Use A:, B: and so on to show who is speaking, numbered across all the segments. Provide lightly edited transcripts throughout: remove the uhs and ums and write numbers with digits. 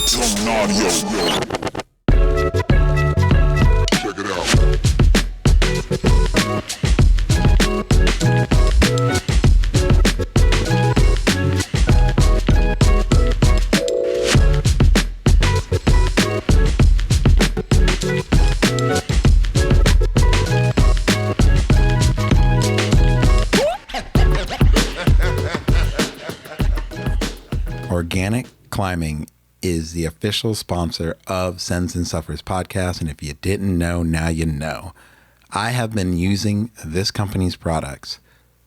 A: Tone Audio. Check it out.
B: Organic Climbing is the official sponsor of Sends and Suffers podcast. And if you didn't know, now you know. I have been using this company's products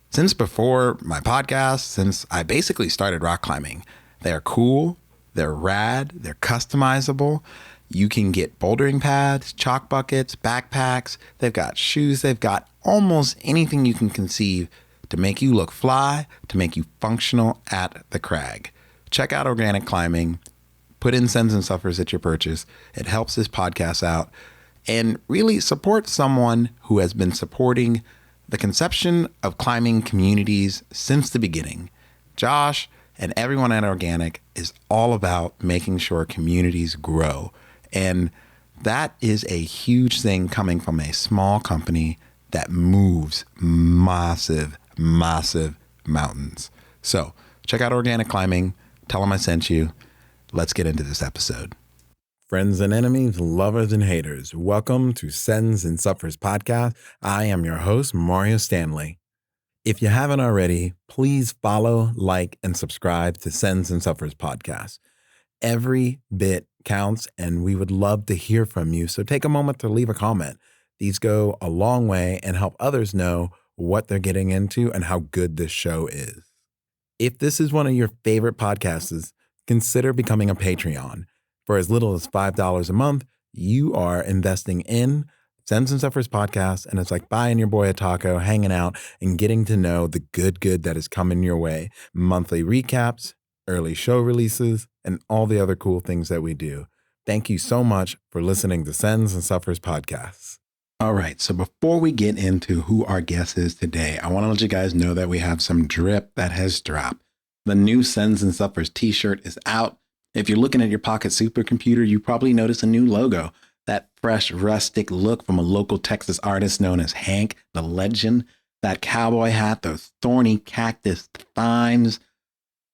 B: since before my podcast, since I basically started rock climbing. They're cool, they're rad, they're customizable. You can get bouldering pads, chalk buckets, backpacks. They've got shoes. They've got almost anything you can conceive to make you look fly, to make you functional at the crag. Check out Organic Climbing. Put in Sends and Suffers at your purchase. It helps this podcast out and really support someone who has been supporting the conception of climbing communities since the beginning. Josh and everyone at Organic is all about making sure communities grow. And that is a huge thing coming from a small company that moves massive, massive mountains. So check out Organic Climbing. Tell them I sent you. Let's get into this episode. Friends and enemies, lovers and haters, welcome to Sends and Suffers podcast. I am your host, Mario Stanley. If you haven't already, please follow, like, and subscribe to Sends and Suffers podcast. Every bit counts, and we would love to hear from you. So take a moment to leave a comment. These go a long way and help others know what they're getting into and how good this show is. If this is one of your favorite podcasts, consider becoming a Patreon. For as little as $5 a month, you are investing in Sends and Suffers podcast, and it's like buying your boy a taco, hanging out, and getting to know the good that is coming your way. Monthly recaps, early show releases, and all the other cool things that we do. Thank you so much for listening to Sends and Suffers podcasts. All right, so before we get into who our guest is today, I want to let you guys know that we have some drip that has dropped. The new Sends and Suffers t-shirt is out. If you're looking at your pocket supercomputer, you probably notice a new logo, that fresh, rustic look from a local Texas artist known as Hank, the legend, that cowboy hat, those thorny cactus thighs.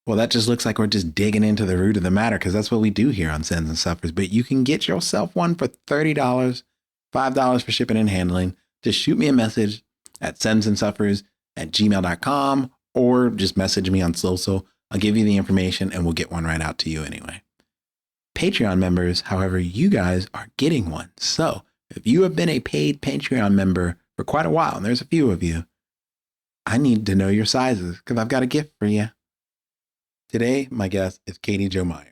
B: Well, that just looks like we're just digging into the root of the matter because that's what we do here on Sends and Suffers. But you can get yourself one for $30. $5 for shipping and handling. Just shoot me a message at sendsandsuffers@gmail.com or just message me on social. I'll give you the information and we'll get one right out to you anyway. Patreon members, however, you guys are getting one. So if you have been a paid Patreon member for quite a while, and there's a few of you, I need to know your sizes because I've got a gift for you. Today, my guest is Katie Jo Myers.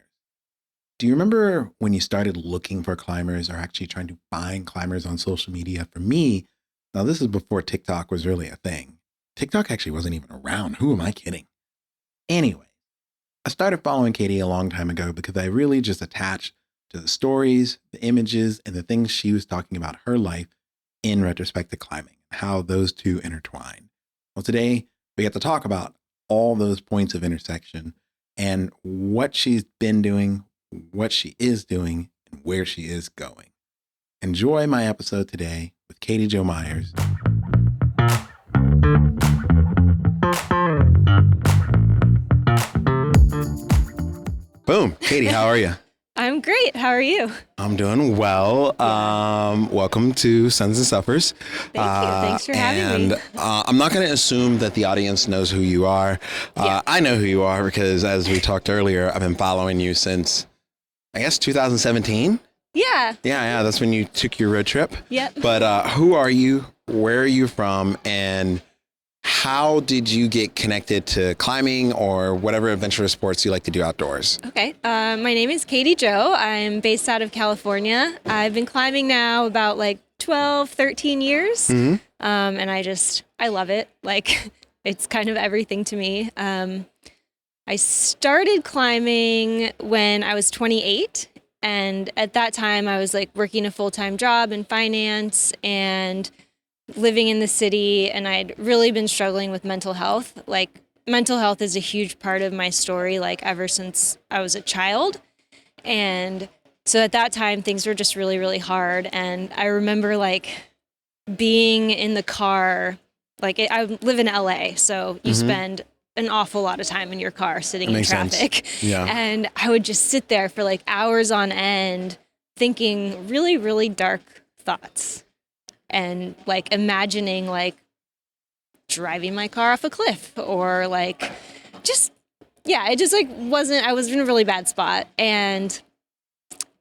B: Do you remember when you started looking for climbers or actually trying to find climbers on social media? For me, now this is before TikTok was really a thing. TikTok actually wasn't even around. Who am I kidding? Anyway, I started following Katie a long time ago because I really just attached to the stories, the images, and the things she was talking about her life in retrospect to climbing, how those two intertwine. Well, today we get to talk about all those points of intersection and what she's been doing, what she is doing, and where she is going. Enjoy my episode today with Katie Jo Myers. Boom. Katie, how are you?
C: I'm great. How are you?
B: I'm doing well. Welcome to Sends and Suffers.
C: Thank you. Thanks for having me.
B: I'm not going to assume that the audience knows who you are. I know who you are because, as we talked earlier, I've been following you since, I guess, 2017.
C: Yeah.
B: Yeah. That's when you took your road trip.
C: Yep.
B: But who are you? Where are you from? And how did you get connected to climbing or whatever adventurous sports you like to do outdoors?
C: Okay. My name is Katie Jo. I'm based out of California. I've been climbing now about 12, 13 years. Mm-hmm. And I love it. It's kind of everything to me. I started climbing when I was 28. And at that time, I was working a full-time job in finance and living in the city. And I'd really been struggling with mental health. Mental health is a huge part of my story, ever since I was a child. And so at that time, things were just really, really hard. And I remember like being in the car, like I live in LA, so you spend an awful lot of time in your car sitting in
B: makes sense.
C: traffic.
B: Yeah.
C: And I would just sit there for like hours on end thinking really, really dark thoughts and like imagining like driving my car off a cliff or like just, yeah, it just like I was in a really bad spot. And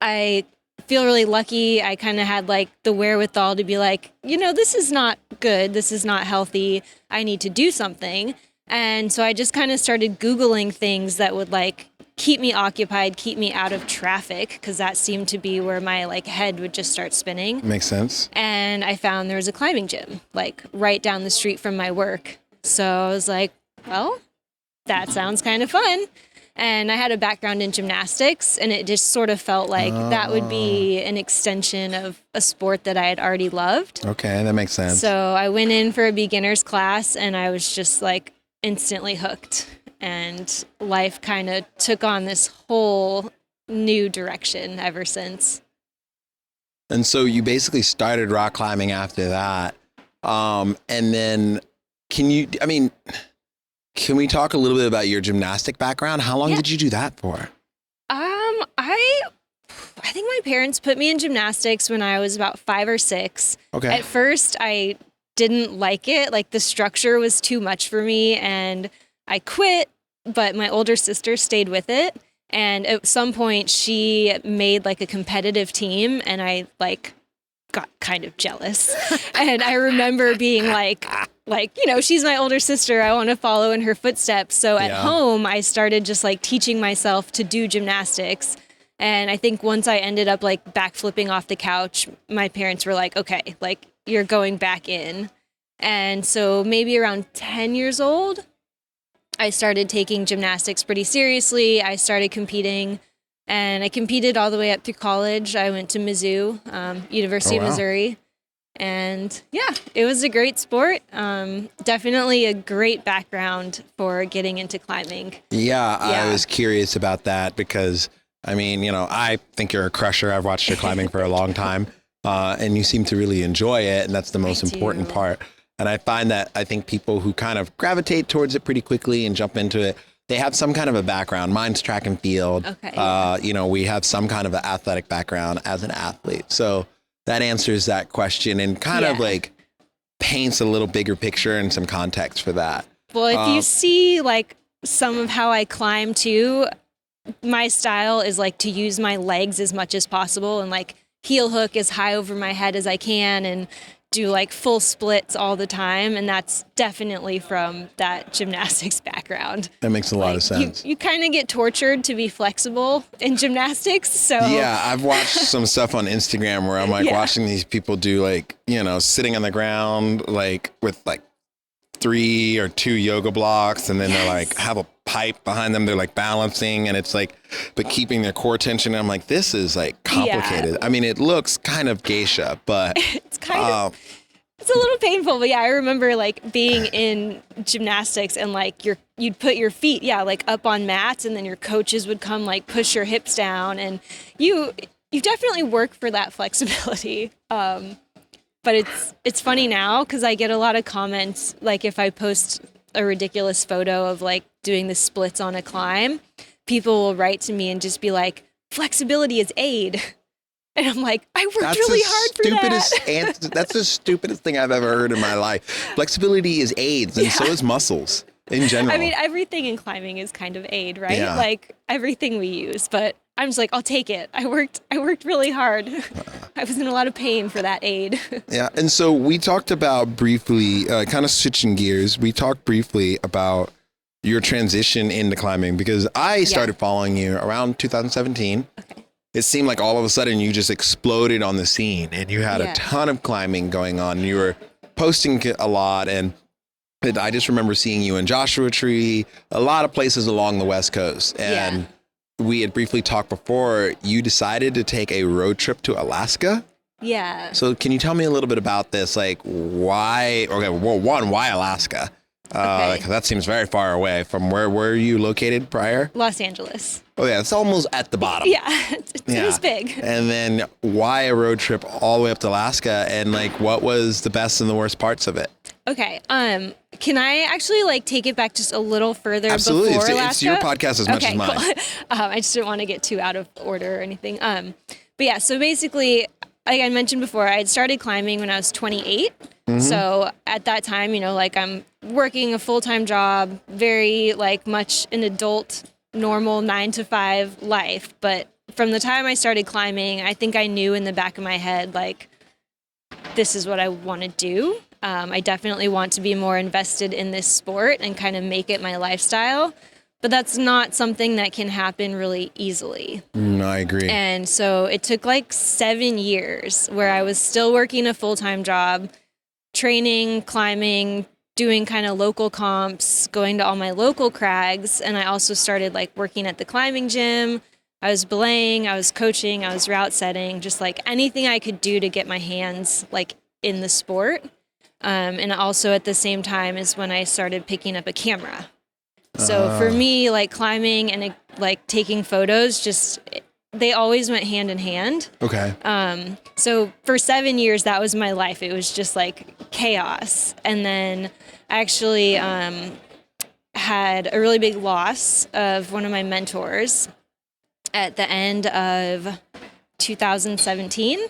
C: I feel really lucky. I kind of had like the wherewithal to be like, this is not good. This is not healthy. I need to do something. And so I just kind of started Googling things that would like keep me occupied, keep me out of traffic, because that seemed to be where my like head would just start spinning.
B: Makes sense.
C: And I found there was a climbing gym like right down the street from my work. So I was like, well, that sounds kind of fun. And I had a background in gymnastics, and it just sort of felt like that would be an extension of a sport that I had already loved.
B: Okay, that makes sense.
C: So I went in for a beginner's class, and I was just like instantly hooked. And life kind of took on this whole new direction ever since.
B: And so you basically started rock climbing after that. And then can we talk a little bit about your gymnastic background? How long did you do that for?
C: I think my parents put me in gymnastics when I was about 5 or 6.
B: Okay.
C: At first, I didn't like it. Like the structure was too much for me, and I quit, but my older sister stayed with it. And at some point she made like a competitive team, and I like got kind of jealous. And I remember being like, she's my older sister. I want to follow in her footsteps. So at home, I started just like teaching myself to do gymnastics. And I think once I ended up like backflipping off the couch, my parents were like, okay, like you're going back in. And so maybe around 10 years old, I started taking gymnastics pretty seriously. I started competing, and I competed all the way up through college. I went to Mizzou, University of Missouri. And yeah, it was a great sport. Definitely a great background for getting into climbing.
B: Yeah, I was curious about that because, I mean, I think you're a crusher. I've watched you climbing for a long time, and you seem to really enjoy it, and that's the most important part. And I find that I think people who kind of gravitate towards it pretty quickly and jump into it, they have some kind of a background. Mine's track and field. Okay. We have some kind of an athletic background as an athlete. So that answers that question and kind of like paints a little bigger picture and some context for that.
C: Well, if you see like some of how I climb too, my style is like to use my legs as much as possible and like heel hook as high over my head as I can and do like full splits all the time. And that's definitely from that gymnastics background.
B: That makes a lot of sense.
C: You kind of get tortured to be flexible in gymnastics. So
B: yeah, I've watched some stuff on Instagram where I'm like watching these people do like, sitting on the ground, like with like 3 or 2 yoga blocks. And then they're like, have a pipe behind them. They're like balancing and it's like, but keeping their core tension. I'm like, this is like complicated. I mean, it looks kind of geisha, but
C: it's kind of, it's a little painful, but yeah, I remember like being in gymnastics and like you'd put your feet, like up on mats and then your coaches would come like push your hips down and you definitely work for that flexibility. But it's funny now because I get a lot of comments, like if I post a ridiculous photo of like doing the splits on a climb, people will write to me and just be like, flexibility is aid. And I'm like, I worked really hard for that.
B: That's the stupidest thing I've ever heard in my life. Flexibility is aids, and so is muscles in general.
C: I mean, everything in climbing is kind of aid, right? Yeah. Like everything we use, but I'm just like, I'll take it. I worked really hard. I was in a lot of pain for that aid.
B: Yeah. And so we talked about briefly, kind of switching gears, we talked briefly about your transition into climbing because I started following you around 2017. Okay. It seemed like all of a sudden you just exploded on the scene and you had a ton of climbing going on. You were posting a lot and I just remember seeing you in Joshua Tree, a lot of places along the West Coast. And we had briefly talked before, you decided to take a road trip to Alaska. Yeah. So can you tell me a little bit about this? Like why, okay, well, one, why Alaska?
C: Okay.
B: That seems very far away from where were you located prior?
C: Los Angeles.
B: Oh yeah, it's almost at the bottom.
C: Yeah, it was big.
B: And then why a road trip all the way up to Alaska? And like, what was the best and the worst parts of it?
C: Okay. Can I actually like take it back just a little further
B: Absolutely,
C: before
B: it's
C: Alaska?
B: your podcast as much as mine.
C: Cool. I just didn't want to get too out of order or anything. But yeah, so basically, like I mentioned before, I had started climbing when I was 28. So at that time, you know, like I'm working a full-time job, very like much an adult, normal 9-to-5 life. But from the time I started climbing, I think I knew in the back of my head, like, this is what I want to do. I definitely want to be more invested in this sport and kind of make it my lifestyle. But that's not something that can happen really easily.
B: No, I agree.
C: And so it took like 7 years where I was still working a full-time job, training, climbing, doing kind of local comps, going to all my local crags. And I also started like working at the climbing gym. I was belaying, I was coaching, I was route setting, just like anything I could do to get my hands like in the sport. And also at the same time is when I started picking up a camera. So for me, like climbing and like taking photos, just they always went hand in hand.
B: Okay.
C: So for 7 years, that was my life. It was just like chaos. And then I actually had a really big loss of one of my mentors at the end of 2017.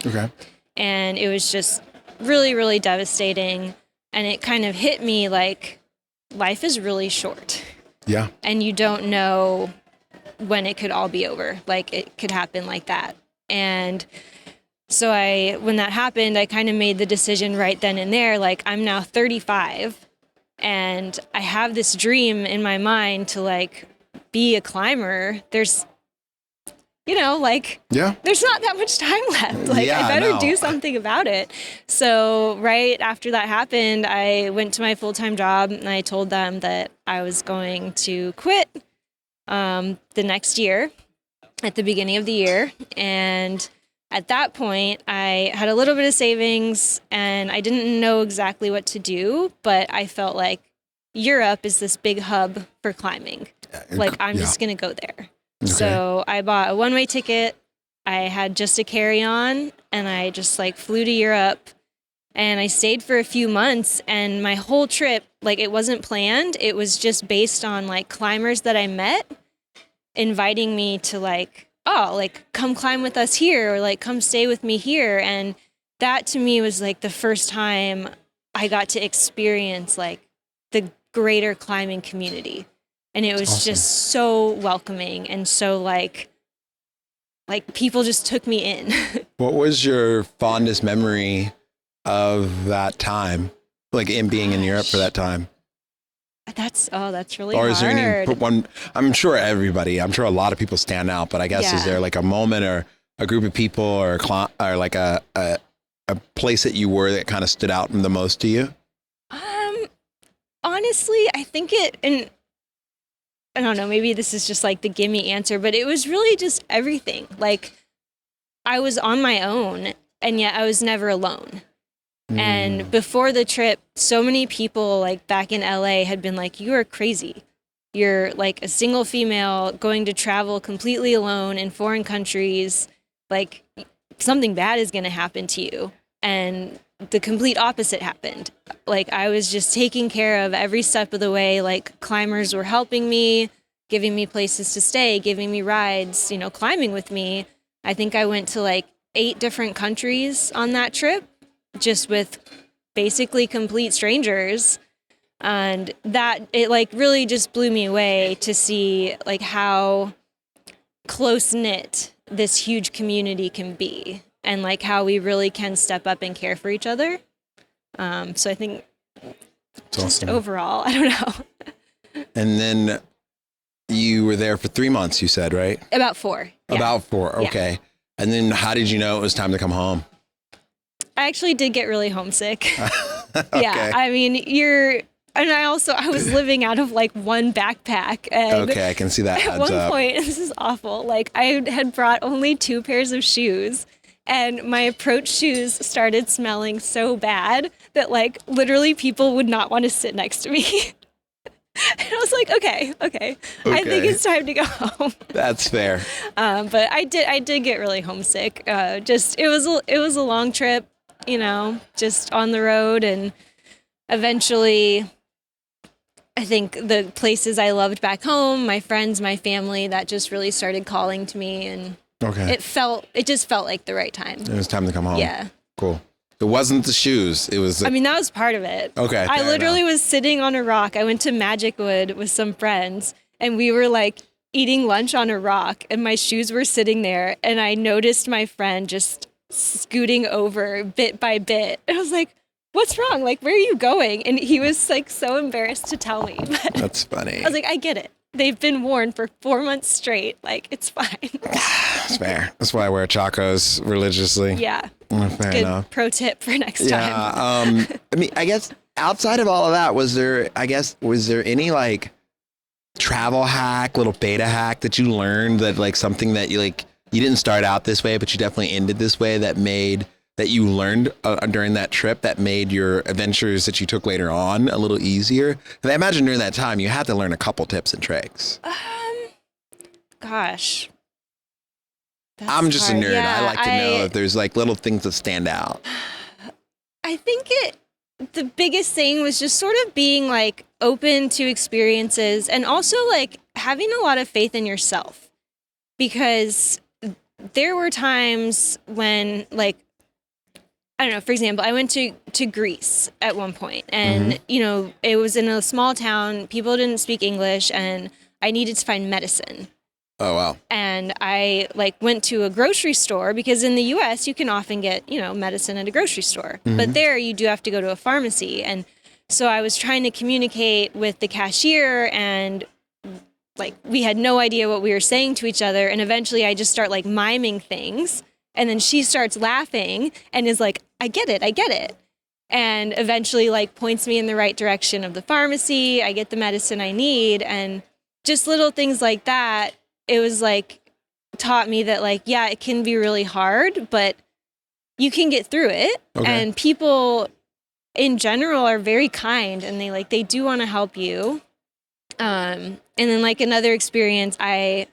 B: Okay.
C: And it was just really, really devastating. And it kind of hit me like life is really short.
B: Yeah.
C: And you don't know when it could all be over. Like it could happen like that. And so when that happened, I kind of made the decision right then and there, like I'm now 35 and I have this dream in my mind to like be a climber. There's, you know, like there's not that much time left. Like I better do something about it. So right after that happened, I went to my full-time job and I told them that I was going to quit the next year at the beginning of the year. And at that point, I had a little bit of savings and I didn't know exactly what to do, but I felt like Europe is this big hub for climbing. Like I'm just going to go there. Okay. So I bought a one-way ticket. I had just a carry-on and I just like flew to Europe and I stayed for a few months and my whole trip, like it wasn't planned. It was just based on like climbers that I met inviting me to like, oh, like come climb with us here or like come stay with me here. And that to me was like the first time I got to experience like the greater climbing community. And it was just so welcoming and so like people just took me in.
B: What was your fondest memory of that time? Like in being in Europe for that time?
C: That's really hard.
B: Or is there any one? I'm sure a lot of people stand out, but I guess is there like a moment or a group of people or like a place that you were that kind of stood out the most to you?
C: Honestly, I think I don't know, maybe this is just like the gimme answer, but it was really just everything. Like I was on my own and yet I was never alone. And before the trip, so many people like back in LA had been like, you are crazy. You're like a single female going to travel completely alone in foreign countries. Like something bad is going to happen to you. And the complete opposite happened. Like I was just taking care of every step of the way. Like climbers were helping me, giving me places to stay, giving me rides, you know, climbing with me. I think I went to like 8 different countries on that trip, just with basically complete strangers. And that it like really just blew me away to see like how close knit this huge community can be. And like how we really can step up and care for each other. So I think just overall, I don't know.
B: And then you were there for 3 months, you said, right?
C: About 4. Yeah.
B: About 4. Okay. Yeah. And then how did you know it was time to come home?
C: I actually did get really homesick.
B: Okay.
C: Yeah. I mean, I was living out of like one backpack. And
B: okay. I can see that.
C: At one point, this is awful. Like I had brought only 2 pairs of shoes. and my approach shoes started smelling so bad that like literally people would not want to sit next to me. And I was like, okay. I think it's time to go home.
B: That's fair.
C: But I did get really homesick. Just it was a long trip, just on the road, and eventually I think the places I loved back home, my friends, my family, that just really started calling to me, and
B: Okay.
C: it just felt like the right time.
B: It was time to come home.
C: Yeah.
B: Cool. It wasn't the shoes. It was.
C: I mean, that was part of it.
B: Okay,
C: I
B: fair
C: literally
B: enough.
C: was sitting on a rock. I went to Magic Wood with some friends, and we were like eating lunch on a rock, and my shoes were sitting there, and I noticed my friend just scooting over bit by bit. And I was like, what's wrong? Like, where are you going? And he was like so embarrassed to tell me. But
B: That's funny.
C: I was like, I get it. They've been worn for 4 months straight. Like, it's fine.
B: That's fair. That's why I wear Chacos religiously.
C: Yeah.
B: Fair
C: Good
B: enough.
C: pro tip for next time.
B: Yeah. I mean, I guess outside of all of that, was there any like travel hack, little beta hack that you learned, that like something that you didn't start out this way, but you definitely ended this way, that you learned during that trip that made your adventures that you took later on a little easier? And I imagine during that time you had to learn a couple tips and tricks.
C: Gosh. That's
B: I'm just
C: hard.
B: a nerd.
C: Yeah,
B: I like to know if there's like little things that stand out.
C: I think the biggest thing was just sort of being like open to experiences, and also like having a lot of faith in yourself, because there were times when, like, I don't know, for example, I went to Greece at one point, and it was in a small town, people didn't speak English, and I needed to find medicine.
B: Oh, wow.
C: And I like went to a grocery store, because in the US you can often get, medicine at a grocery store. But there you do have to go to a pharmacy. And so I was trying to communicate with the cashier, and like we had no idea what we were saying to each other. And eventually I just start like miming things. And then she starts laughing and is like, I get it. And eventually like points me in the right direction of the pharmacy. I get the medicine I need, and just little things like that. It was like taught me that like, yeah, it can be really hard, but you can get through it.
B: Okay.
C: And people in general are very kind, and they do want to help you. And then like another experience, a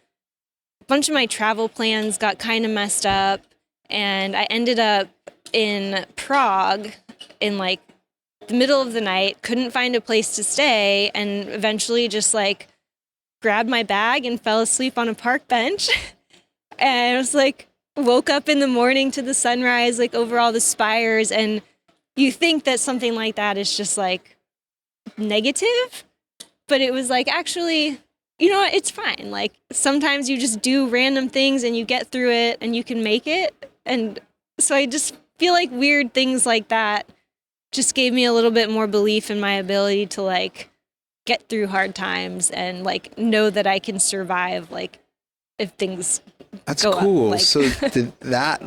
C: bunch of my travel plans got kind of messed up, and I ended up in Prague in like the middle of the night, couldn't find a place to stay, and eventually just like grabbed my bag and fell asleep on a park bench. And I was like, woke up in the morning to the sunrise, like over all the spires. And you think that something like that is just like negative, but it was like, actually, you know what? It's fine. Like sometimes you just do random things and you get through it and you can make it. And so I just feel like weird things like that just gave me a little bit more belief in my ability to like get through hard times and like know that I can survive, like if things
B: That's
C: go
B: cool.
C: up, like.
B: So did that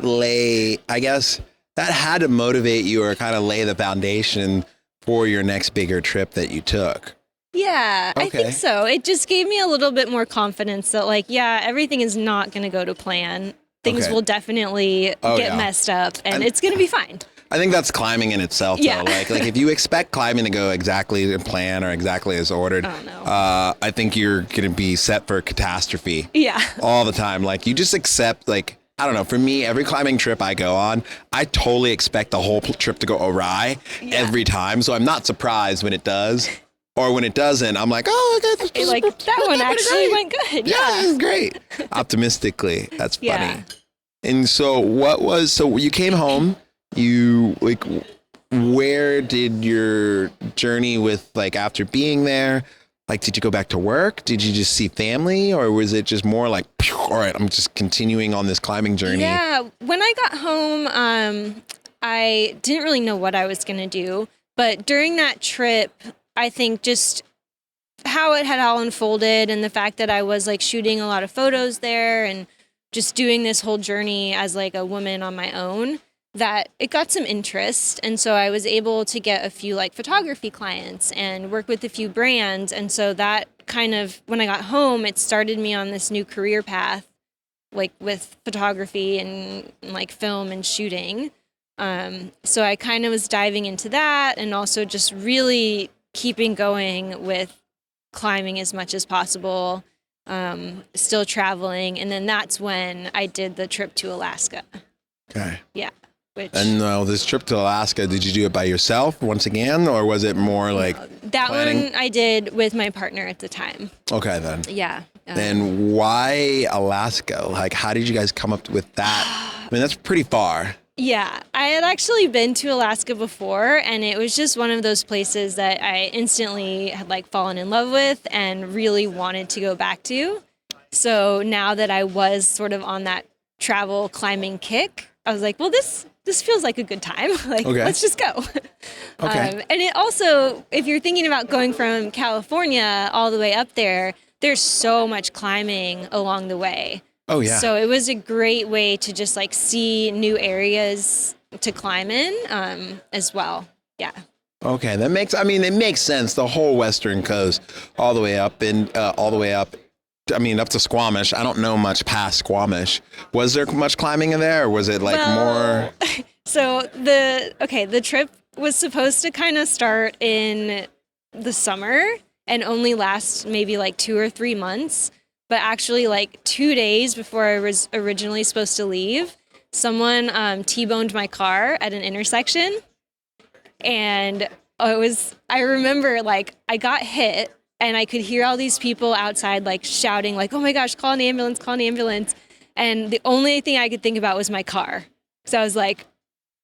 B: I guess that had to motivate you or kind of lay the foundation for your next bigger trip that you took?
C: Yeah, I
B: Okay.
C: think so. It just gave me a little bit more confidence that like, yeah, everything is not going to go to plan. Things
B: Okay.
C: will definitely
B: Oh,
C: get
B: yeah.
C: messed up, and
B: And-
C: it's going to be fine.
B: I think that's climbing in itself,
C: Yeah.
B: though. Like if you expect climbing to go exactly to plan or exactly as ordered,
C: Oh, no.
B: I think you're going to be set for catastrophe
C: Yeah.
B: all the time. Like you just accept, like, I don't know, for me, every climbing trip I go on, I totally expect the whole trip to go awry every time. So I'm not surprised when it does. Or when it doesn't, I'm like, oh, okay, this
C: Like
B: is-
C: that one
B: pretty
C: actually
B: great.
C: went good.
B: Yeah,
C: Yeah.
B: this is great. Optimistically. That's funny.
C: Yeah.
B: And so you came home, where did your journey with, like, after being there, like, did you go back to work? Did you just see family? Or was it just more like, phew, all right, I'm just continuing on this climbing journey?
C: Yeah, when I got home, I didn't really know what I was going to do. But during that trip, I think just how it had all unfolded, and the fact that I was like shooting a lot of photos there and just doing this whole journey as like a woman on my own, that it got some interest. And so I was able to get a few like photography clients and work with a few brands. And so that kind of, when I got home, it started me on this new career path like with photography and like film and shooting. So I kind of was diving into that and also just really keeping going with climbing as much as possible, still traveling. And then that's when I did the trip to Alaska.
B: Okay.
C: Yeah. Which
B: And this trip to Alaska, did you do it by yourself once again, or was it more like
C: that
B: planning?
C: one I did with my partner at the time.
B: Okay, then.
C: Yeah.
B: And why Alaska? Like, how did you guys come up with that? I mean, that's pretty far.
C: Yeah, I had actually been to Alaska before, and it was just one of those places that I instantly had like fallen in love with and really wanted to go back to. So now that I was sort of on that travel climbing kick, I was like, well, this feels like a good time. Like,
B: Okay.
C: let's just go.
B: Okay.
C: And it also, if you're thinking about going from California all the way up there, there's so much climbing along the way.
B: Oh, yeah.
C: So it was a great way to just like see new areas to climb in as well. Yeah.
B: Okay, it makes sense. The whole Western Coast, all the way up up to Squamish. I don't know much past Squamish. Was there much climbing in there, or was it like more?
C: So the trip was supposed to kind of start in the summer and only last maybe like 2 or 3 months. But actually, like 2 days before I was originally supposed to leave, someone T-boned my car at an intersection. And I remember like I got hit and I could hear all these people outside like shouting like, oh my gosh, call an ambulance, call an ambulance. And the only thing I could think about was my car. So I was like,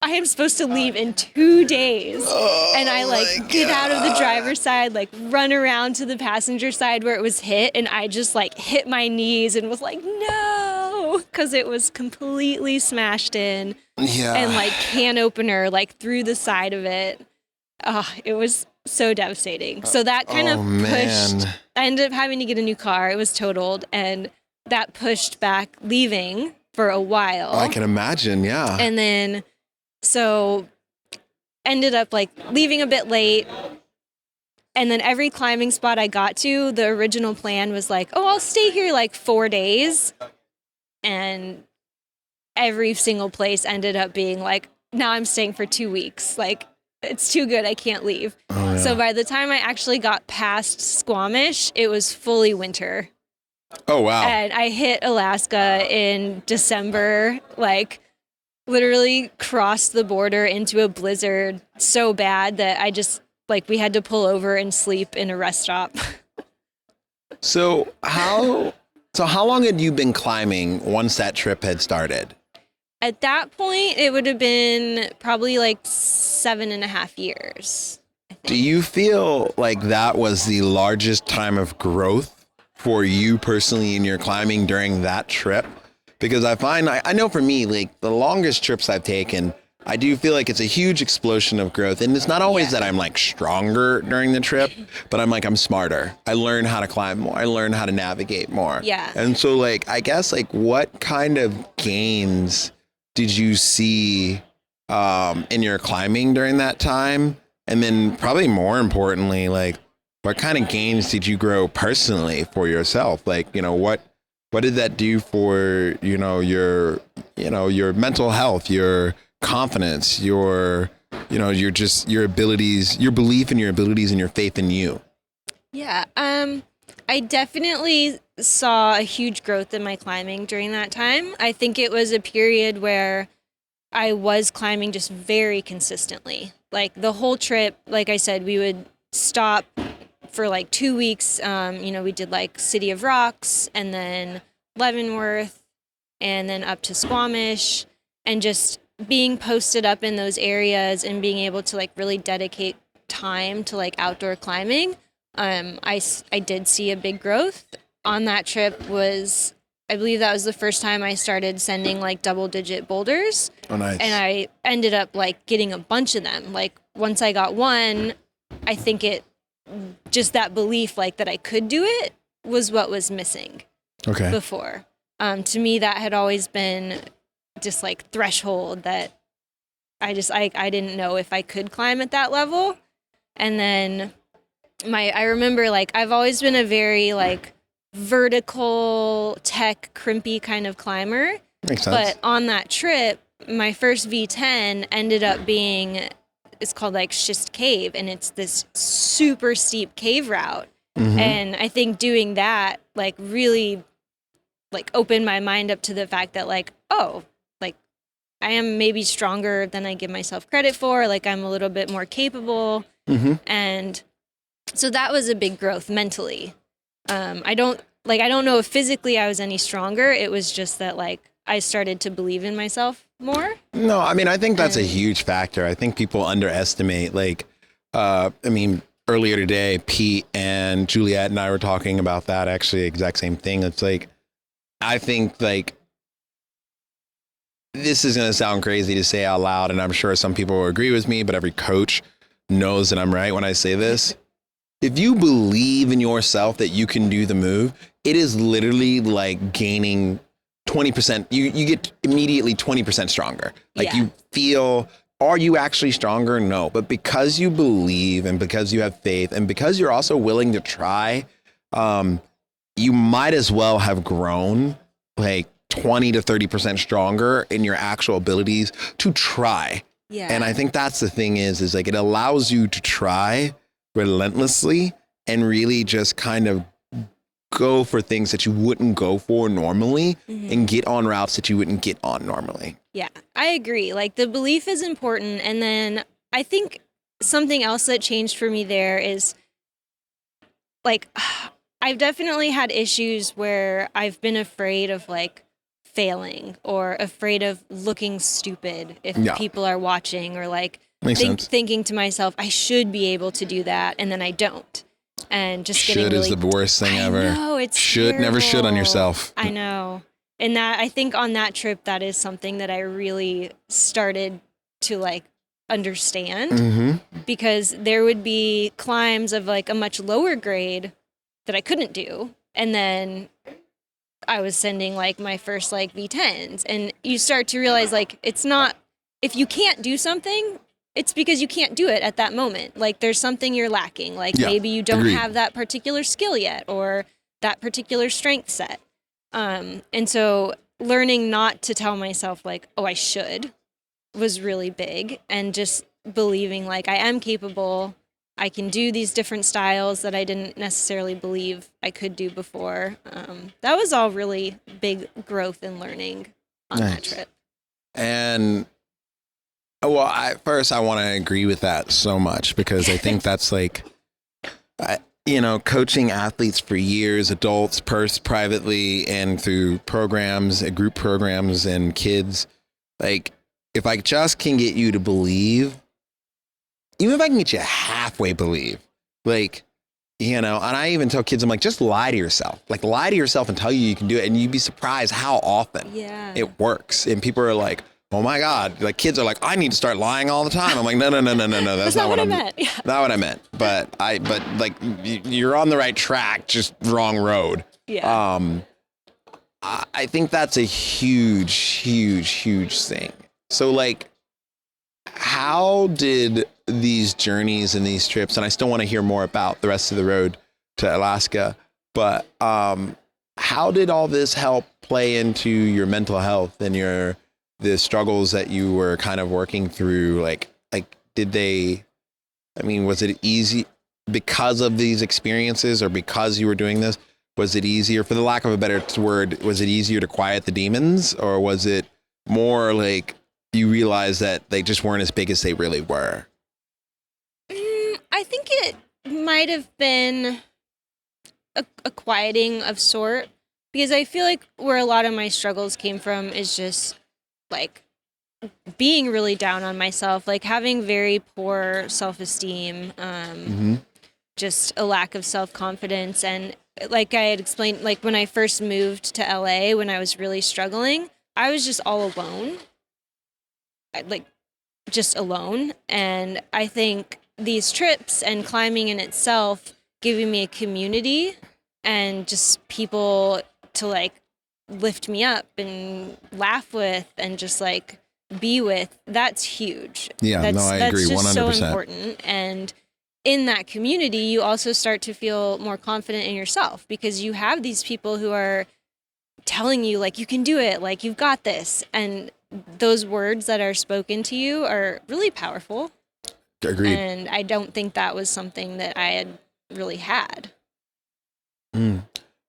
C: I am supposed to leave in 2 days. And I like get out of the driver's side, like run around to the passenger side where it was hit. And I just like hit my knees and was like, no, because it was completely smashed in.
B: Yeah.
C: And like can opener, like through the side of it. It was so devastating. So that kind of pushed,
B: man.
C: I ended up having to get a new car. It was totaled. And that pushed back leaving for a while.
B: I can imagine. Yeah.
C: And then so ended up like leaving a bit late. And then every climbing spot I got to, the original plan was like, oh, I'll stay here like 4 days. And every single place ended up being like, now I'm staying for 2 weeks. Like, it's too good. I can't leave.
B: Oh, yeah.
C: So by the time I actually got past Squamish, it was fully winter.
B: Oh, wow.
C: And I hit Alaska in December, like literally crossed the border into a blizzard so bad that I just like we had to pull over and sleep in a rest stop.
B: So how long had you been climbing once that trip had started?
C: At that point, it would have been probably like 7.5 years.
B: Do you feel like that was the largest time of growth for you personally in your climbing during that trip? Because I know for me, like the longest trips I've taken, I do feel like it's a huge explosion of growth. And it's not always that I'm like stronger during the trip, but I'm smarter. I learn how to climb more. I learn how to navigate more.
C: Yeah.
B: And so like, I guess like what kind of gains did you see in your climbing during that time? And then probably more importantly, like what kind of gains did you grow personally for yourself? Like, what did that do for, your mental health, your confidence, your abilities, your belief in your abilities and your faith in you?
C: Yeah. I definitely saw a huge growth in my climbing during that time. I think it was a period where I was climbing just very consistently. Like the whole trip, like I said, we would stop for like 2 weeks. We did like City of Rocks and then Leavenworth and then up to Squamish, and just being posted up in those areas and being able to like really dedicate time to like outdoor climbing. I did see a big growth on that trip. I believe that was the first time I started sending like double-digit boulders.
B: Oh, nice.
C: And I ended up like getting a bunch of them. Like once I got one, I think just that belief like that I could do it was what was missing.
B: Okay.
C: Before. To me, that had always been just like threshold that I didn't know if I could climb at that level. And then I remember like I've always been a very like vertical tech crimpy kind of climber.
B: Makes sense.
C: But on that trip, my first V10 ended up being, it's called like Schist Cave, and it's this super steep cave route. And I think doing that like really like opened my mind up to the fact that like, oh, like I am maybe stronger than I give myself credit for. Like I'm a little bit more capable. And so that was a big growth mentally. I don't know if physically I was any stronger. It was just that like I started to believe in myself more.
B: No, I mean, I think that's a huge factor. I think people underestimate, like, earlier today, Pete and Juliet and I were talking about that, actually, exact same thing. It's like, I think, like, this is going to sound crazy to say out loud, and I'm sure some people will agree with me, but every coach knows that I'm right when I say this. If you believe in yourself that you can do the move, it is literally like gaining 20%. You get immediately 20% stronger. Like you feel, are you actually stronger? No. But because you believe and because you have faith and because you're also willing to try, you might as well have grown like 20 to 30% stronger in your actual abilities to try.
C: Yeah.
B: And I think that's the thing is like it allows you to try relentlessly and really just kind of go for things that you wouldn't go for normally and get on routes that you wouldn't get on normally.
C: Yeah, I agree. Like the belief is important. And then I think something else that changed for me there is like, I've definitely had issues where I've been afraid of like failing or afraid of looking stupid if people are watching or like thinking to myself, I should be able to do that. And then I don't. And just getting
B: should
C: really,
B: is the worst thing ever.
C: No, it's
B: should
C: terrible.
B: Never should on yourself.
C: I know. And that I think on that trip, that is something that I really started to like understand because there would be climbs of like a much lower grade that I couldn't do. And then I was sending like my first like V10s and you start to realize like, it's not, if you can't do something, it's because you can't do it at that moment. Like there's something you're lacking. Like maybe you don't have that particular skill yet or that particular strength set. And so learning not to tell myself like, oh, I should was really big and just believing like I am capable. I can do these different styles that I didn't necessarily believe I could do before. That was all really big growth and learning on that trip.
B: And well, I want to agree with that so much because I think that's like, coaching athletes for years, adults, privately, and through programs, group programs, and kids. Like, if I just can get you to believe, even if I can get you halfway believe, like, and I even tell kids, I'm like, just lie to yourself. Like, lie to yourself and tell you can do it, and you'd be surprised how often it works. And people are like, oh my God, like kids are like, I need to start lying all the time. I'm like, no. That's not what I meant. Yeah. Not what I meant. But like you're on the right track, just wrong road.
C: Yeah.
B: I think that's a huge thing. So like, how did these journeys and these trips, and I still want to hear more about the rest of the road to Alaska, but how did all this help play into your mental health and the struggles that you were kind of working through? Like was it easy because of these experiences or because you were doing this? Was it easier, for the lack of a better word, was it easier to quiet the demons, or was it more like you realized that they just weren't as big as they really were?
C: I think it might have been a quieting of sort, because I feel like where a lot of my struggles came from is just like being really down on myself, like having very poor self-esteem, just a lack of self-confidence. And like I had explained, like when I first moved to LA, when I was really struggling, I was just all alone, just alone. And I think these trips and climbing in itself, giving me a community and just people to like lift me up and laugh with and just like be with, that's huge.
B: Yeah, I agree 100%.
C: That's just so important. And in that community, you also start to feel more confident in yourself because you have these people who are telling you like, you can do it, like you've got this. And those words that are spoken to you are really powerful.
B: Agreed.
C: And I don't think that was something that I had really had.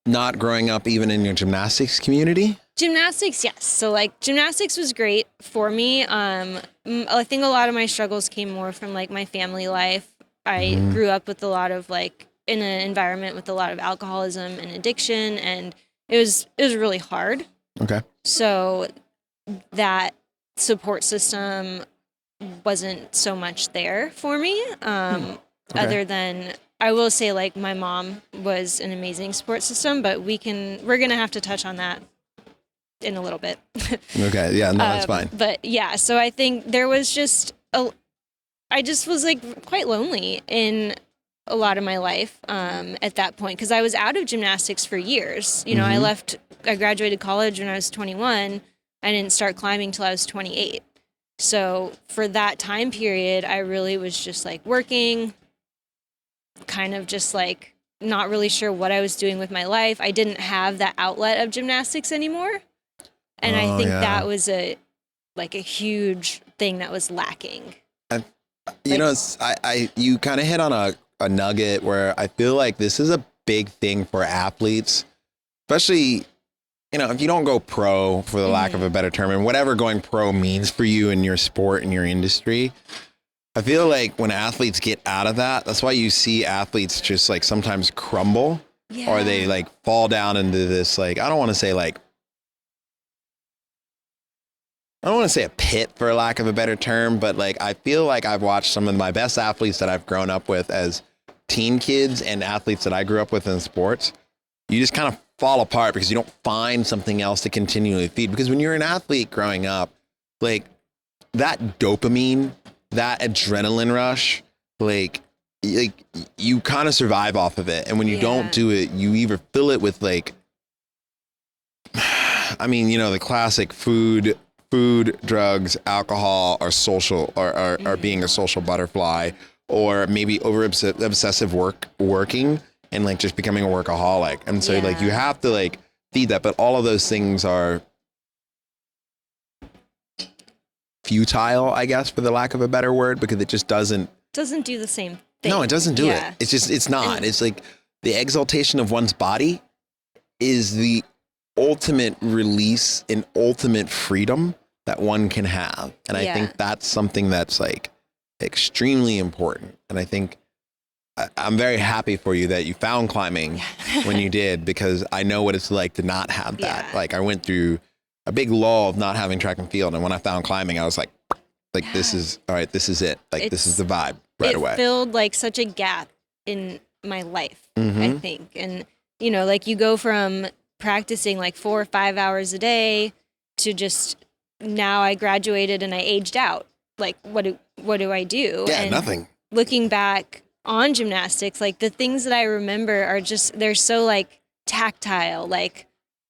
D: Not growing up even in your gymnastics community?
C: Gymnastics, yes. So like gymnastics was great for me. I think a lot of my struggles came more from like my family life. I grew up with a lot of like in an environment with a lot of alcoholism and addiction, and it was really hard.
D: Okay.
C: So that support system wasn't so much there for me. Other than I will say like my mom was an amazing support system, but we're gonna have to touch on that in a little bit.
D: Okay. Yeah. No, that's fine.
C: But yeah, so I think there was just I just was like quite lonely in a lot of my life at that point because I was out of gymnastics for years. You know, I graduated college when I was 21. I didn't start climbing till I was 28. So for that time period, I really was just like working, kind of just like not really sure what I was doing with my life. I didn't have that outlet of gymnastics anymore. And I think that was a huge thing that was lacking.
D: You know, you kind of hit on a nugget where I feel like this is a big thing for athletes, especially, you know, if you don't go pro, for the lack of a better term, and whatever going pro means for you in your sport and your industry. I feel like when athletes get out of that, that's why you see athletes just like sometimes crumble or they like fall down into this, like, I don't want to say a pit for lack of a better term, but like, I feel like I've watched some of my best athletes that I've grown up with as teen kids and athletes that I grew up with in sports. You just kind of fall apart because you don't find something else to continually feed. Because when you're an athlete growing up, like that dopamine, that adrenaline rush, like you kind of survive off of it. And when you don't do it, you either fill it with like, I mean, you know, the classic food, drugs, alcohol, or social, or being a social butterfly, or maybe obsessive working and like just becoming a workaholic. And so like you have to like feed that, but all of those things are futile, I guess, for the lack of a better word, because it just doesn't
C: do the same thing.
D: No, it doesn't do it. It's not. It's like the exaltation of one's body is the ultimate release and ultimate freedom that one can have. And I think that's something that's like extremely important. And I think I'm very happy for you that you found climbing when you did, because I know what it's like to not have that. Like I went through a big lull of not having track and field. And when I found climbing, I was like this is, all right, this is it. Like this is the vibe right away. It
C: filled like such a gap in my life, I think. And, you know, like you go from practicing like 4 or 5 hours a day to just now I graduated and I aged out. Like, what do I do?
D: Yeah,
C: and
D: nothing.
C: Looking back on gymnastics, like the things that I remember are just, they're so like tactile. Like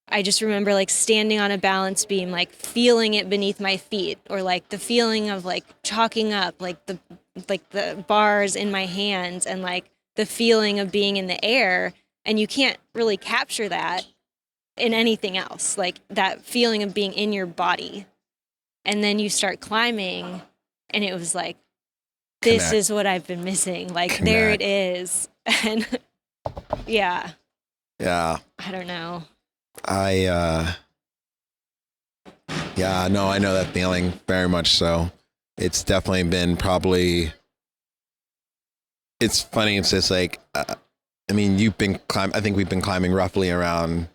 C: I just remember like standing on a balance beam, like feeling it beneath my feet, or like the feeling of like chalking up, like the bars in my hands, and like the feeling of being in the air. And you can't really capture that in anything else, like that feeling of being in your body. And then you start climbing and it was like, this is what I've been missing. Like there it is. And I don't know.
D: I know that feeling very much so. It's definitely been it's funny. It's just like, I mean, you've been I think we've been climbing roughly around,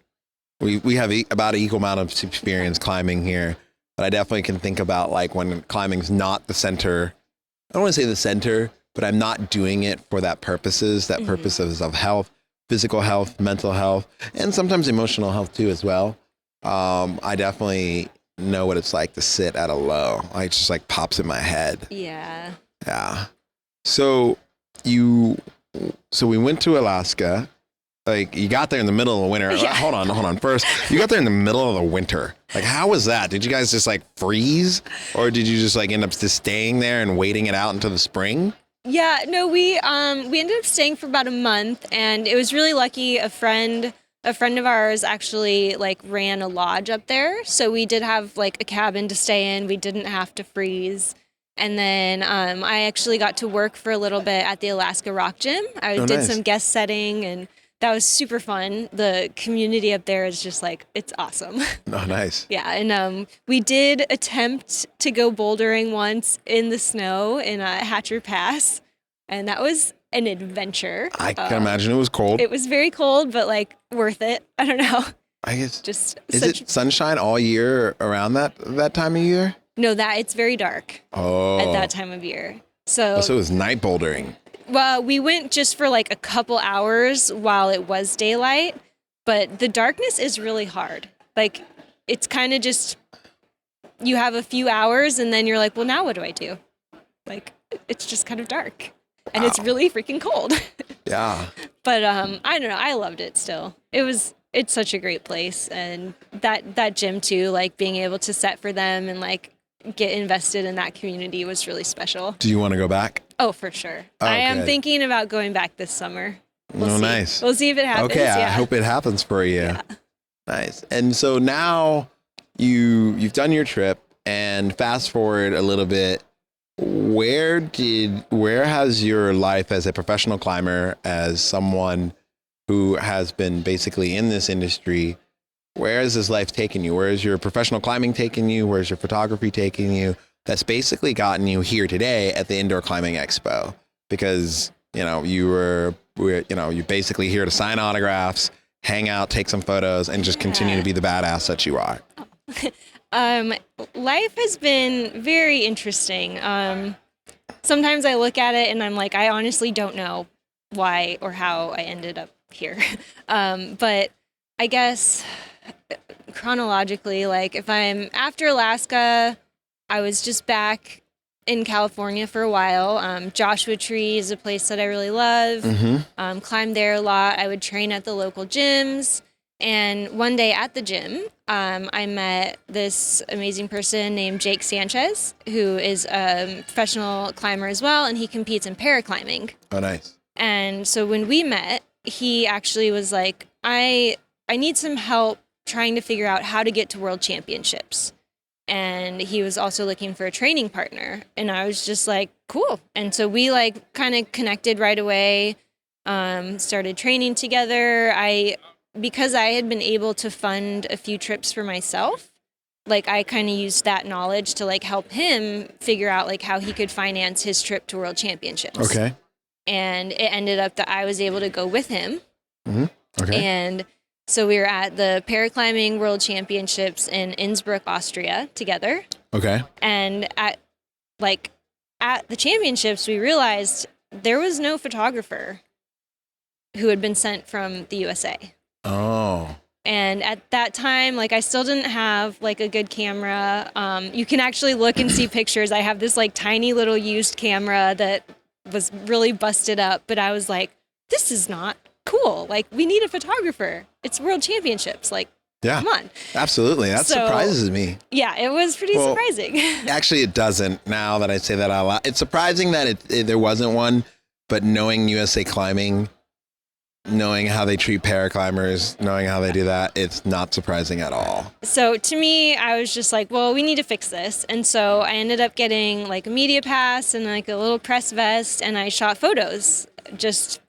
D: we have about an equal amount of experience climbing here, but I definitely can think about like when climbing's not the center. I don't want to say the center, but I'm not doing it for purposes of health, physical health, mental health, and sometimes emotional health too as well. I definitely know what it's like to sit at a low. It just like pops in my head.
C: Yeah.
D: Yeah. So we went to Alaska. Like you got there in the middle of the winter.
C: Yeah.
D: Hold on. First, you got there in the middle of the winter. Like, how was that? Did you guys just like freeze, or did you just like end up just staying there and waiting it out until the spring?
C: Yeah, no, we ended up staying for about a month, and it was really lucky. A friend of ours actually like ran a lodge up there, so we did have like a cabin to stay in. We didn't have to freeze. And then I actually got to work for a little bit at the Alaska Rock Gym. I did
D: nice.
C: some guest setting, and that was super fun. The community up there is just like, it's awesome.
D: Oh, nice.
C: Yeah, and we did attempt to go bouldering once in the snow in Hatcher Pass, and that was an adventure.
D: I can imagine it was cold.
C: It was very cold, but like worth it. I don't know.
D: I guess.
C: Just
D: Is it sunshine all year around that time of year?
C: No, that it's very dark
D: Oh.
C: at that time of year. So
D: So it was night bouldering.
C: well, we went just for like a couple hours while it was daylight, but the darkness is really hard. Like it's kind of just you have a few hours and then you're like, well, now what do I do? Like it's just kind of dark. And it's really freaking cold.
D: Yeah.
C: But I don't know, I loved it still. It's such a great place, and that gym too, like being able to set for them and like get invested in that community was really special.
D: Do you want to go back?
C: Oh, for sure.
D: Oh,
C: I am
D: good.
C: thinking about going back this summer. We'll see.
D: Nice.
C: We'll see if it happens.
D: Okay, I
C: Yeah.
D: hope it happens for you. Nice. And so now you've done your trip, and fast forward a little bit, where has your life as a professional climber, as someone who has been basically in this industry, where has this life taken you? Where is your professional climbing taking you? Where's your photography taking you? That's basically gotten you here today at the Indoor Climbing Expo, because you're basically here to sign autographs, hang out, take some photos, and just continue to be the badass that you are.
C: Life has been very interesting. Sometimes I look at it and I'm like, I honestly don't know why or how I ended up here. But I guess chronologically, like if I'm after Alaska, I was just back in California for a while. Joshua Tree is a place that I really love. Climbed there a lot. I would train at the local gyms. And one day at the gym, I met this amazing person named Jake Sanchez, who is a professional climber as well, and he competes in paraclimbing.
D: Oh, nice.
C: And so when we met, he actually was like, I need some help trying to figure out how to get to world championships. And he was also looking for a training partner. And I was just like, cool. And so we like kind of connected right away, started training together. Because I had been able to fund a few trips for myself, like I kind of used that knowledge to like help him figure out like how he could finance his trip to world championships.
D: Okay.
C: And it ended up that I was able to go with him.
D: Okay.
C: And so we were at the paraclimbing world championships in Innsbruck, Austria together.
D: Okay.
C: And at the championships, we realized there was no photographer who had been sent from the USA.
D: Oh.
C: And at that time, like I still didn't have like a good camera. You can actually look and see pictures. I have this like tiny little used camera that was really busted up, but I was like, this is not cool. Like we need a photographer. It's world championships. Like,
D: Yeah.
C: come on.
D: Absolutely. That
C: So-
D: surprises me.
C: Yeah, it was pretty
D: Well,
C: surprising.
D: Actually, it doesn't. Now that I say that out loud, it's surprising that there wasn't one. But knowing USA Climbing, knowing how they treat paraclimbers, knowing how they do that, it's not surprising at all.
C: So to me, I was just like, well, we need to fix this. And so I ended up getting like a media pass and like a little press vest, and I shot photos just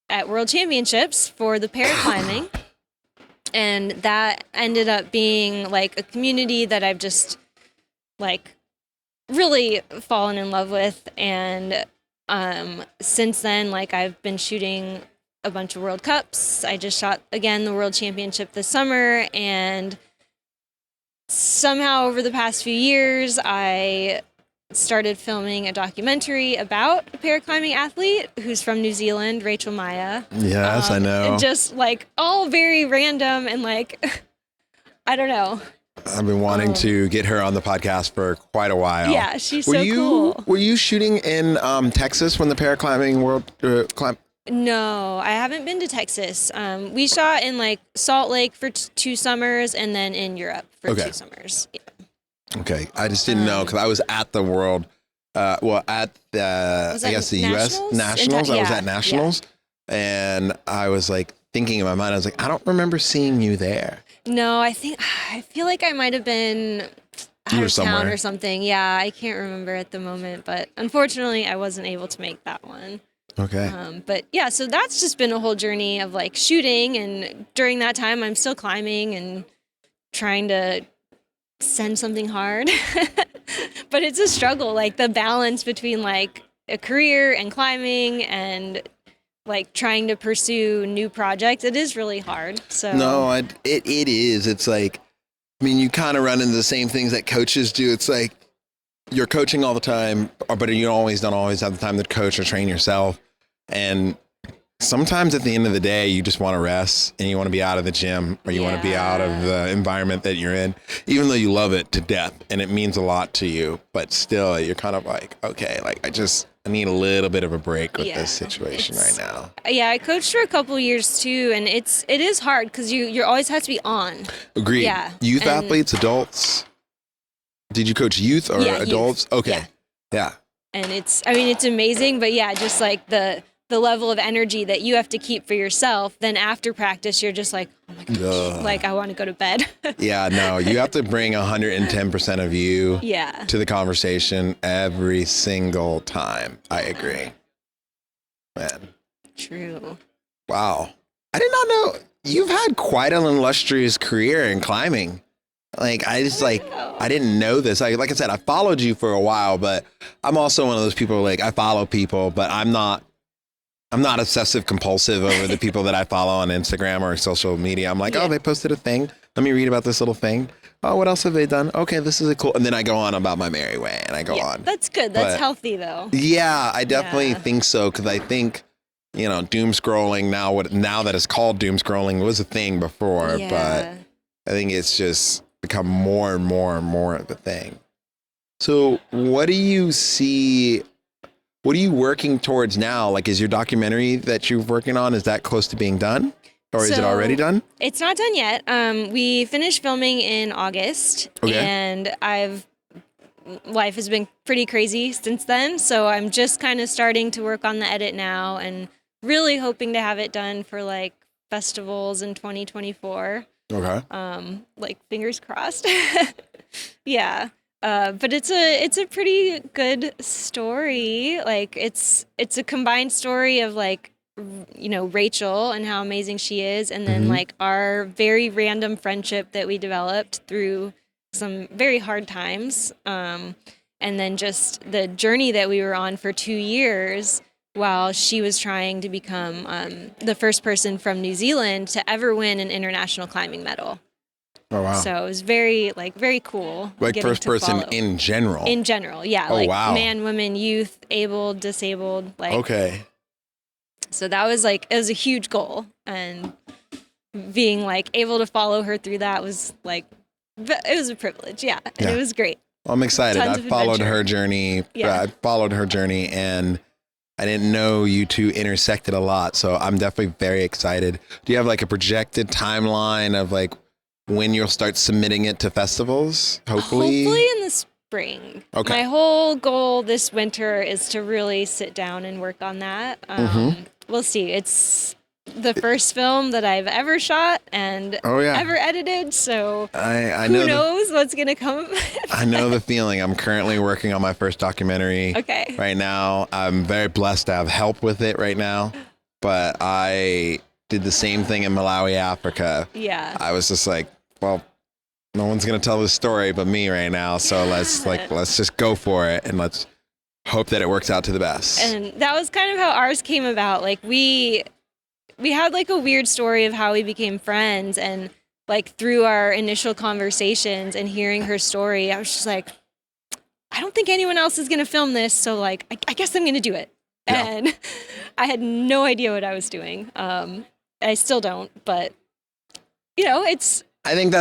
C: at world championships for the paraclimbing. And that ended up being like a community that I've just like really fallen in love with. And since then, like I've been shooting a bunch of World Cups. I just shot again the World Championship this summer, and somehow over the past few years, I started filming a documentary about a paraclimbing athlete who's from New Zealand, Rachel Maya.
D: Yes, I know.
C: And just like all very random and like, I don't know.
D: I've been wanting to get her on the podcast for quite a while.
C: Yeah, she's so cool.
D: Were you shooting in Texas when the paraclimbing world climb?
C: No, I haven't been to Texas. We shot in like Salt Lake for 2 summers, and then in Europe for
D: Okay.
C: 2 summers. Yeah.
D: Okay, I just didn't know because I was at the world Well, at the,
C: Was
D: I
C: that
D: guess the
C: Nationals?
D: U.S. Nationals. I was
C: Yeah,
D: at Nationals, and I was like thinking in my mind, I was like, I don't remember seeing you there.
C: No, I feel like I might have been
D: You
C: out
D: were
C: of town
D: somewhere.
C: or something. Yeah, I can't remember at the moment, but unfortunately, I wasn't able to make that one.
D: Okay.
C: But yeah, so that's just been a whole journey of like shooting, and during that time, I'm still climbing and trying to send something hard. But it's a struggle, like the balance between like a career and climbing and like trying to pursue new projects. It is really hard. So
D: No, it is. It's like, I mean, you kind of run into the same things that coaches do. It's like you're coaching all the time, but you don't always have the time to coach or train yourself. And sometimes at the end of the day, you just want to rest and you want to be out of the gym, or you want to be out of the environment that you're in, even though you love it to death and it means a lot to you. But still, you're kind of like, okay, like I need a little bit of a break with this situation right now.
C: Yeah, I coached for a couple years too, and it is hard because you always have to be on.
D: Agreed.
C: Yeah,
D: Youth
C: and-
D: athletes, adults. Did you coach youth or
C: Yeah, youth.
D: adults? Okay.
C: Yeah.
D: Yeah.
C: And it's amazing, but yeah, just like the level of energy that you have to keep for yourself. Then after practice, you're just like, oh my gosh,
D: Ugh.
C: like I want to go to bed.
D: Yeah, no, you have to bring 110% of you
C: Yeah.
D: to the conversation every single time. I agree. Man,
C: True.
D: wow. I did not know you've had quite an illustrious career in climbing. Like, I didn't know this. Like I said, I followed you for a while, but I'm also one of those people, like, I follow people, but I'm not obsessive compulsive over the people that I follow on Instagram or social media. I'm like,
C: Yeah.
D: oh, they posted a thing. Let me read about this little thing. Oh, what else have they done? Okay, this is a cool. And then I go on about my merry way and I go on.
C: That's good. That's
D: But-
C: healthy though.
D: Yeah, I definitely
C: Yeah.
D: think so. Cause I think, doom scrolling now that it's called doom scrolling was a thing before, but
C: Yeah.
D: I think it's just become more and more and more of a thing. So what do you see? What are you working towards now? Like, is your documentary that you're working on, is that close to being done? Or is it
C: So-
D: already done?
C: It's not done yet. We finished filming in August,
D: Okay.
C: and life has been pretty crazy since then. So I'm just kind of starting to work on the edit now, and really hoping to have it done for like festivals in 2024.
D: Okay.
C: Like fingers crossed. Yeah. But it's a pretty good story. Like it's a combined story of like Rachel and how amazing she is, and then like our very random friendship that we developed through some very hard times, and then just the journey that we were on for 2 years while she was trying to become the first person from New Zealand to ever win an international climbing medal.
D: Oh, wow.
C: So it was very cool.
D: Like
C: getting
D: first
C: to
D: person
C: follow.
D: in general.
C: In general, yeah.
D: Oh,
C: like
D: wow.
C: man, women, youth, able, disabled, like
D: Okay.
C: so that was like, it was a huge goal, and being like able to follow her through that was like, it was a privilege. Yeah. And
D: Yeah.
C: it was great.
D: I'm excited.
C: Tons
D: I
C: of
D: followed
C: adventure.
D: her journey.
C: Yeah.
D: I followed her journey, and I didn't know you two intersected a lot. So I'm definitely very excited. Do you have like a projected timeline of like when you'll start submitting it to festivals? Hopefully.
C: in the spring.
D: Okay.
C: My whole goal this winter is to really sit down and work on that. We'll see. It's the first film that I've ever shot and
D: Oh, yeah.
C: ever edited. So
D: I
C: who
D: know.
C: knows what's going to come?
D: I know the feeling. I'm currently working on my first documentary.
C: Okay.
D: Right now, I'm very blessed to have help with it right now. But I did the same thing in Malawi, Africa.
C: Yeah.
D: I was just like, well, no one's gonna tell this story but me right now. So let's just go for it, and let's hope that it works out to the best.
C: And that was kind of how ours came about. Like we had like a weird story of how we became friends, and like through our initial conversations and hearing her story, I was just like, I don't think anyone else is going to film this. So like, I guess I'm going to do it.
D: Yeah.
C: And I had no idea what I was doing. I still don't, but it's,
D: I think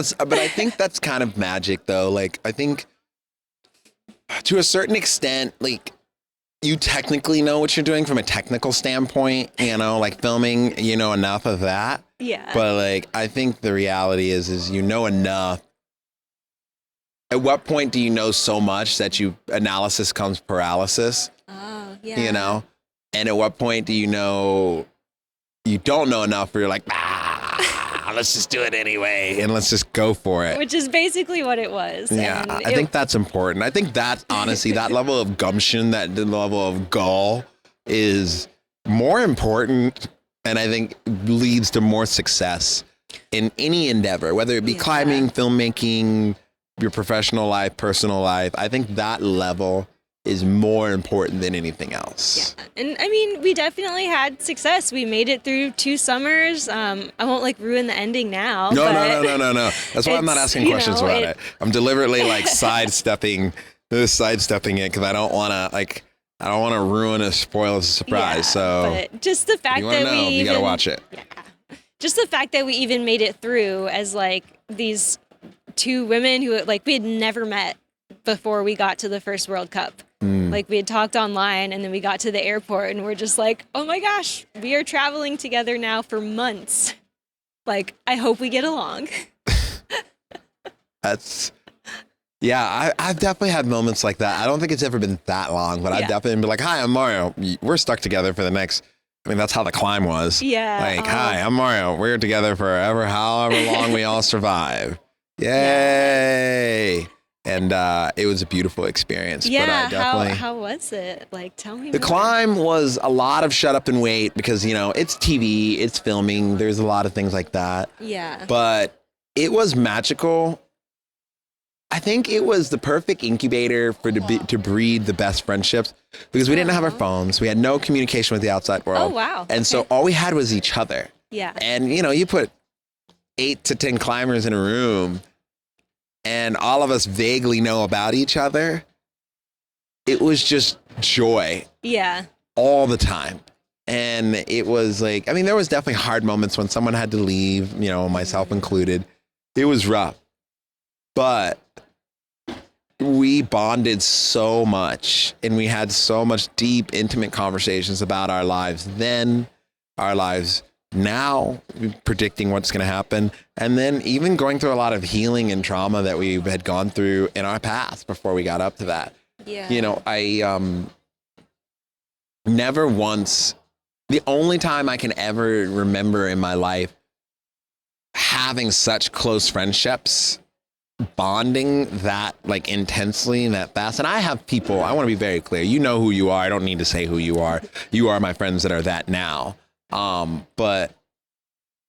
D: that's kind of magic though. Like, I think to a certain extent, like, you technically know what you're doing from a technical standpoint, like filming, enough of that.
C: yeah.
D: But like, I think the reality is you know enough at what point do you know so much that analysis comes paralysis?
C: Oh, yeah.
D: You know? And at what point do you know you don't know enough where you're like, let's just do it anyway and let's just go for it.
C: Which is basically what it was.
D: Yeah,
C: And
D: I think that's important. I think that, honestly, that level of gumption, that level of gall is more important, and I think leads to more success in any endeavor, whether it be climbing, filmmaking, your professional life, personal life. I think that level is more important than anything else.
C: Yeah. And I mean, we definitely had success. We made it through 2 summers. I won't like ruin the ending now.
D: No. That's why I'm not
C: it's,
D: asking
C: you
D: questions
C: know,
D: about it. I'm deliberately like sidestepping it because I don't want to ruin or spoil a surprise.
C: Yeah,
D: so
C: but just the fact
D: you want
C: that
D: to know, you got to watch it.
C: Yeah. Just the fact that we even made it through as like these 2 women who like we had never met before we got to the first World Cup. Like we had talked online and then we got to the airport and we're just like, oh my gosh, we are traveling together now for months. Like, I hope we get along.
D: I've definitely had moments like that. I don't think it's ever been that long, but I've definitely been like, hi, I'm Mario. We're stuck together for the next, I mean, that's how the climb was.
C: Yeah.
D: Like, hi, I'm Mario. We're together forever, however long we all survive. Yay. Yeah. And it was a beautiful experience.
C: Yeah,
D: but I definitely,
C: how was it? Like, tell me
D: the
C: more.
D: climb was a lot of shut up and wait because, you know, it's TV, it's filming, there's a lot of things like that.
C: Yeah.
D: But it was magical. I think it was the perfect incubator to breed the best friendships because we didn't have our phones. We had no communication with the outside world.
C: Oh, wow.
D: And so all we had was each other.
C: Yeah.
D: And, you know, you put 8 to 10 climbers in a room and all of us vaguely know about each other. It was just joy.
C: Yeah.
D: All the time. And it was like, I mean, there was definitely hard moments when someone had to leave, you know, myself included. It was rough. But we bonded so much and we had so much deep, intimate conversations about our lives then, our lives now, predicting what's going to happen. And then even going through a lot of healing and trauma that we had gone through in our past before we got up to that.
C: Yeah.
D: You know, I never once, the only time I can ever remember in my life having such close friendships, bonding that like intensely and that fast. And I have people, I want to be very clear. You know who you are. I don't need to say who you are. You are my friends that are that now. But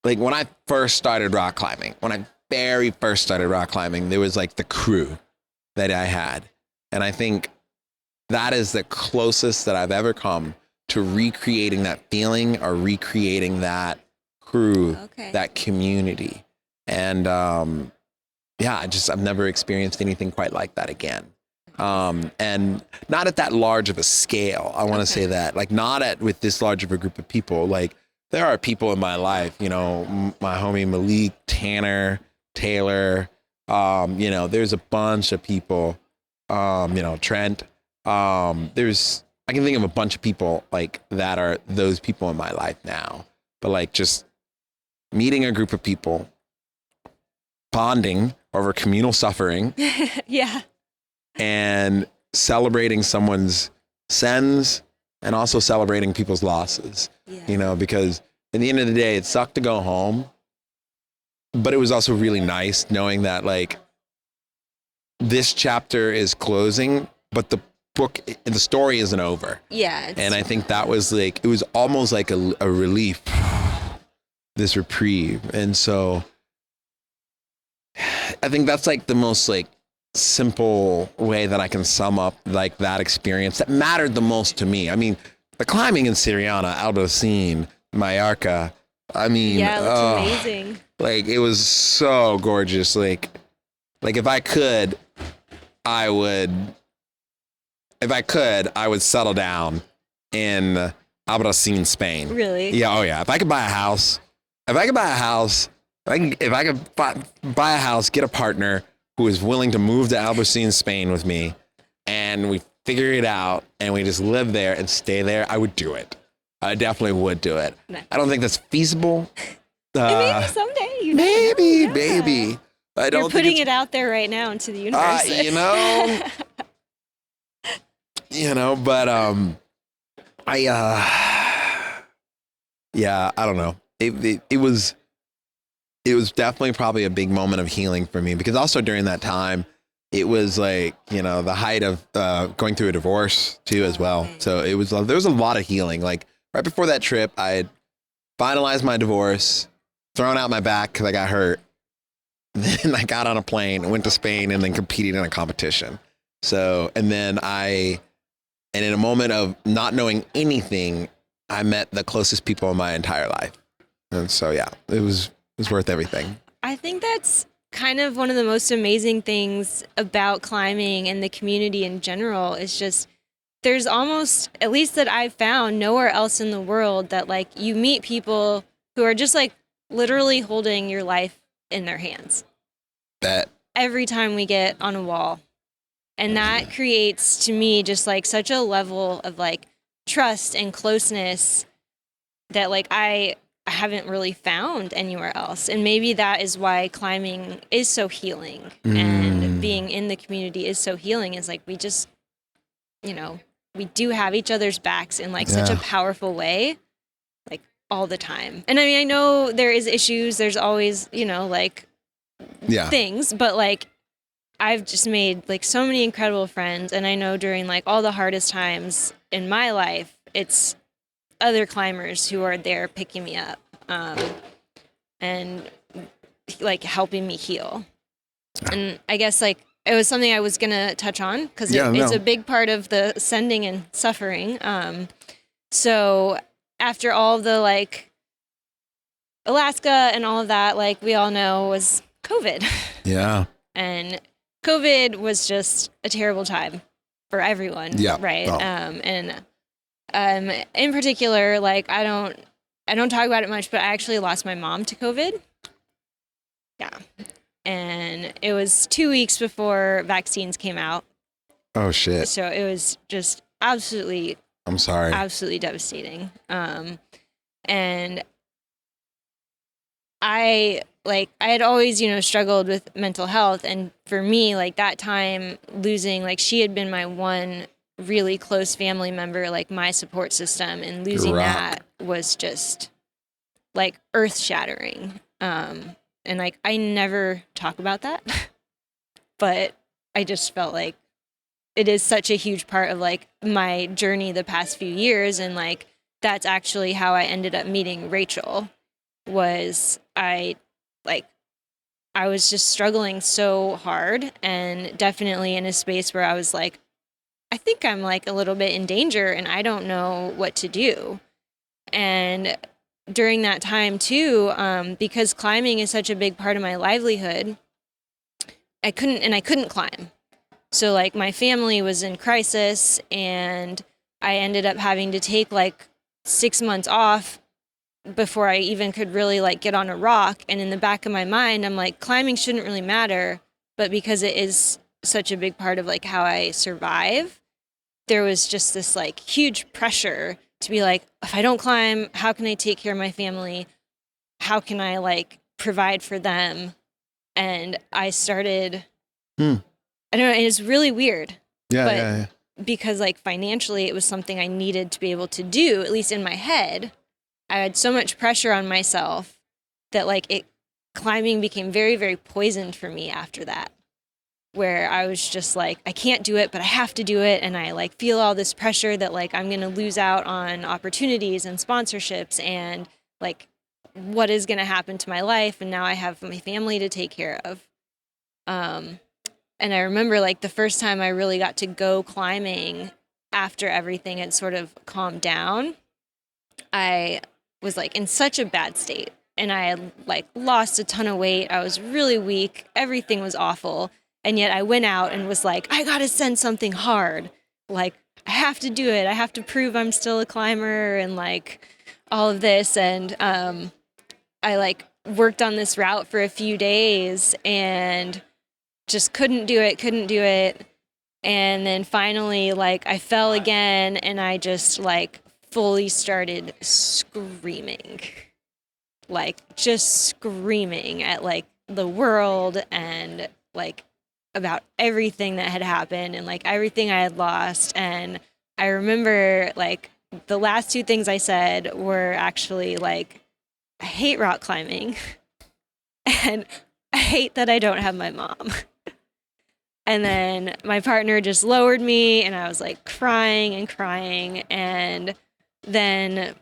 D: like when I first started rock climbing, when I very first started rock climbing, there was like the crew that I had. And I think that is the closest that I've ever come to recreating that feeling or recreating that crew, that community. And, I've never experienced anything quite like that again. And not at that large of a scale. I want to say that, like, not with this large of a group of people. Like, there are people in my life, you know, my homie Malik, Tanner, Taylor, you know, there's a bunch of people, you know, Trent. I can think of a bunch of people like that are those people in my life now. But like just meeting a group of people, bonding over communal suffering.
C: Yeah.
D: And celebrating someone's sins and also celebrating people's losses, you know, because at the end of the day, it sucked to go home, but it was also really nice knowing that like this chapter is closing, but the story isn't over.
C: Yeah.
D: And I think that was like, it was almost like a relief, this reprieve. And so I think that's like the most like simple way that I can sum up like that experience that mattered the most to me. I mean, the climbing in Siriana, Albarracín, Mallorca, I mean,
C: yeah, it looks amazing.
D: Like it was so gorgeous. Like if I could, I would settle down in Albarracín, Spain.
C: Really?
D: Yeah. Oh yeah. If I could buy a house, get a partner who is willing to move to Albarracín, Spain with me, and we figure it out and we just live there and stay there, I would do it. I definitely would do it. Nice. I don't think that's feasible.
C: Maybe someday.
D: Maybe. I don't
C: You're
D: think
C: putting
D: it's,
C: it out there right now into the universe.
D: but yeah, I don't know. It was definitely probably a big moment of healing for me, because also during that time, it was like, the height of going through a divorce too as well. So there was a lot of healing. Like right before that trip, I had finalized my divorce, thrown out my back because I got hurt. Then I got on a plane, went to Spain, and then competed in a competition. So, and in a moment of not knowing anything, I met the closest people in my entire life. And so, yeah, it was worth everything.
C: I think that's kind of one of the most amazing things about climbing and the community in general is just there's almost, at least that I've found, nowhere else in the world that like you meet people who are just like literally holding your life in their hands.
D: Bet.
C: Every time we get on a wall. And that creates to me just like such a level of like trust and closeness that like I haven't really found anywhere else. And maybe that is why climbing is so healing and being in the community is so healing, is like we just, we do have each other's backs in like such a powerful way, like all the time. And I mean, I know there is issues, there's always, things, but like I've just made like so many incredible friends. And I know during like all the hardest times in my life, it's other climbers who are there picking me up and like helping me heal. And I guess like it was something I was gonna touch on because it's a big part of the sending and suffering. So after all the like Alaska and all of that, like we all know, was COVID.
B: Yeah.
C: And COVID was just a terrible time for everyone.
B: Yeah.
C: Right.
B: Oh.
C: In particular, like I don't talk about it much, but I actually lost my mom to COVID. Yeah. And it was 2 weeks before vaccines came out.
B: Oh shit.
C: So it was just absolutely
B: I'm sorry.
C: Absolutely devastating. And I had always, struggled with mental health. And for me, like that time losing, like she had been my one really close family member, like my support system, and losing that was just like earth shattering. And like, I never talk about that, but I just felt like it is such a huge part of like my journey the past few years. And like, that's actually how I ended up meeting Rachel. Was I was just struggling so hard, and definitely in a space where I was like, I think I'm like a little bit in danger and I don't know what to do. And during that time too, because climbing is such a big part of my livelihood, I couldn't climb. So like my family was in crisis, and I ended up having to take like 6 months off before I even could really like get on a rock. And in the back of my mind, I'm like, climbing shouldn't really matter, but because it is such a big part of like how I survive, there was just this like huge pressure to be like, if I don't climb, how can I take care of my family? How can I like provide for them? And I started, I don't know, and it's really weird.
B: Yeah.
C: Because like financially it was something I needed to be able to do, at least in my head. I had so much pressure on myself that like climbing became very, very poisoned for me after that, where I was just like, I can't do it, but I have to do it. And I like feel all this pressure that like I'm going to lose out on opportunities and sponsorships, and like what is going to happen to my life. And now I have my family to take care of. And I remember like the first time I really got to go climbing after everything had sort of calmed down, I was like in such a bad state, and I had like lost a ton of weight. I was really weak. Everything was awful. And yet I went out and was like, I got to send something hard. Like I have to do it. I have to prove I'm still a climber and like all of this. And I like worked on this route for a few days and just couldn't do it. And then finally, like I fell again, and I just like fully started screaming, like just screaming at like the world and like about everything that had happened and like everything I had lost. And I remember like the last two things I said were actually like, I hate rock climbing and I hate that I don't have my mom. And then my partner just lowered me and I was like crying and crying. And then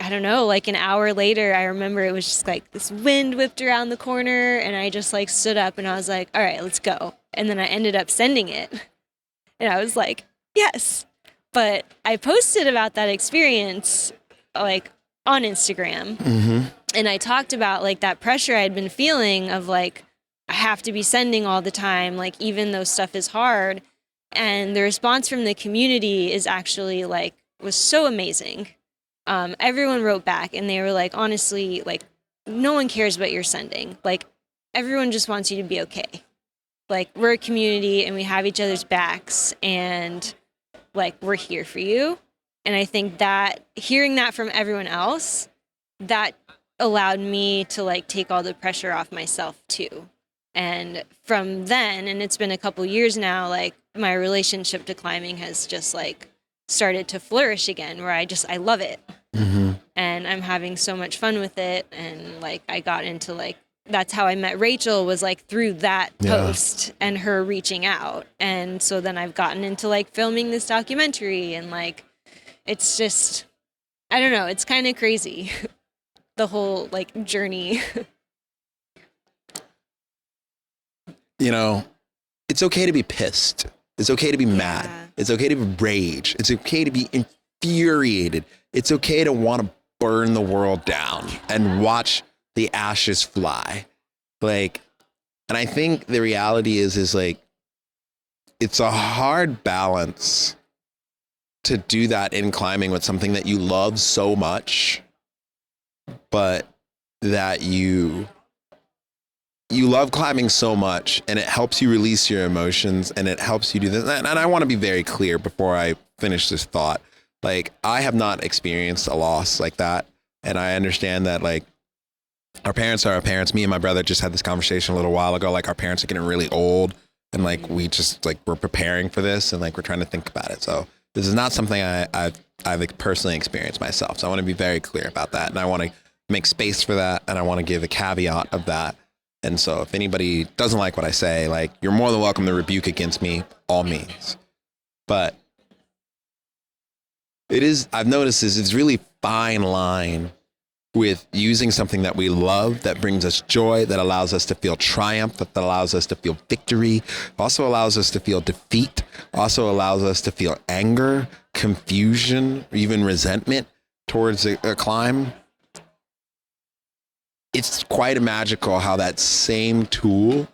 C: I don't know, like an hour later, I remember it was just like this wind whipped around the corner and I just like stood up and I was like, all right, let's go. And then I ended up sending it. And I was like, yes. But I posted about that experience like on Instagram.
D: Mm-hmm.
C: And I talked about like that pressure I'd been feeling of like, I have to be sending all the time, like even though stuff is hard. And the response from the community is actually like, was so amazing. Everyone wrote back and they were like, honestly, like no one cares what you're sending. Like everyone just wants you to be okay. Like we're a community and we have each other's backs and like we're here for you. And I think that hearing that from everyone else, that allowed me to like take all the pressure off myself too. And from then, and it's been a couple years now, like my relationship to climbing has just like started to flourish again, where I love it.
D: Mm-hmm.
C: And I'm having so much fun with it. And like I got into like, that's how I met Rachel, was like through that post and her reaching out. And so then I've gotten into like filming this documentary and like, it's just, I don't know, it's kind of crazy. The whole like journey.
D: You know, it's okay to be pissed. It's okay to be mad. It's okay to rage. It's okay to be infuriated. It's okay to want to burn the world down and watch the ashes fly. Like, and I think the reality is like, it's a hard balance to do that in climbing with something that you love so much, but that you love climbing so much and it helps you release your emotions and it helps you do this. And I want to be very clear before I finish this thought. Like, I have not experienced a loss like that. And I understand that like our parents are our parents. Me and my brother just had this conversation a little while ago. Like our parents are getting really old and like, we just like, we're preparing for this and like, we're trying to think about it. So this is not something I've personally experienced myself. So I want to be very clear about that. And I want to make space for that. And I want to give a caveat of that. And so if anybody doesn't like what I say, like, you're more than welcome to rebuke against me, all means. But I've noticed it's really fine line with using something that we love, that brings us joy, that allows us to feel triumph, that allows us to feel victory, also allows us to feel defeat, also allows us to feel anger, confusion, or even resentment towards a climb. It's quite magical how that same tool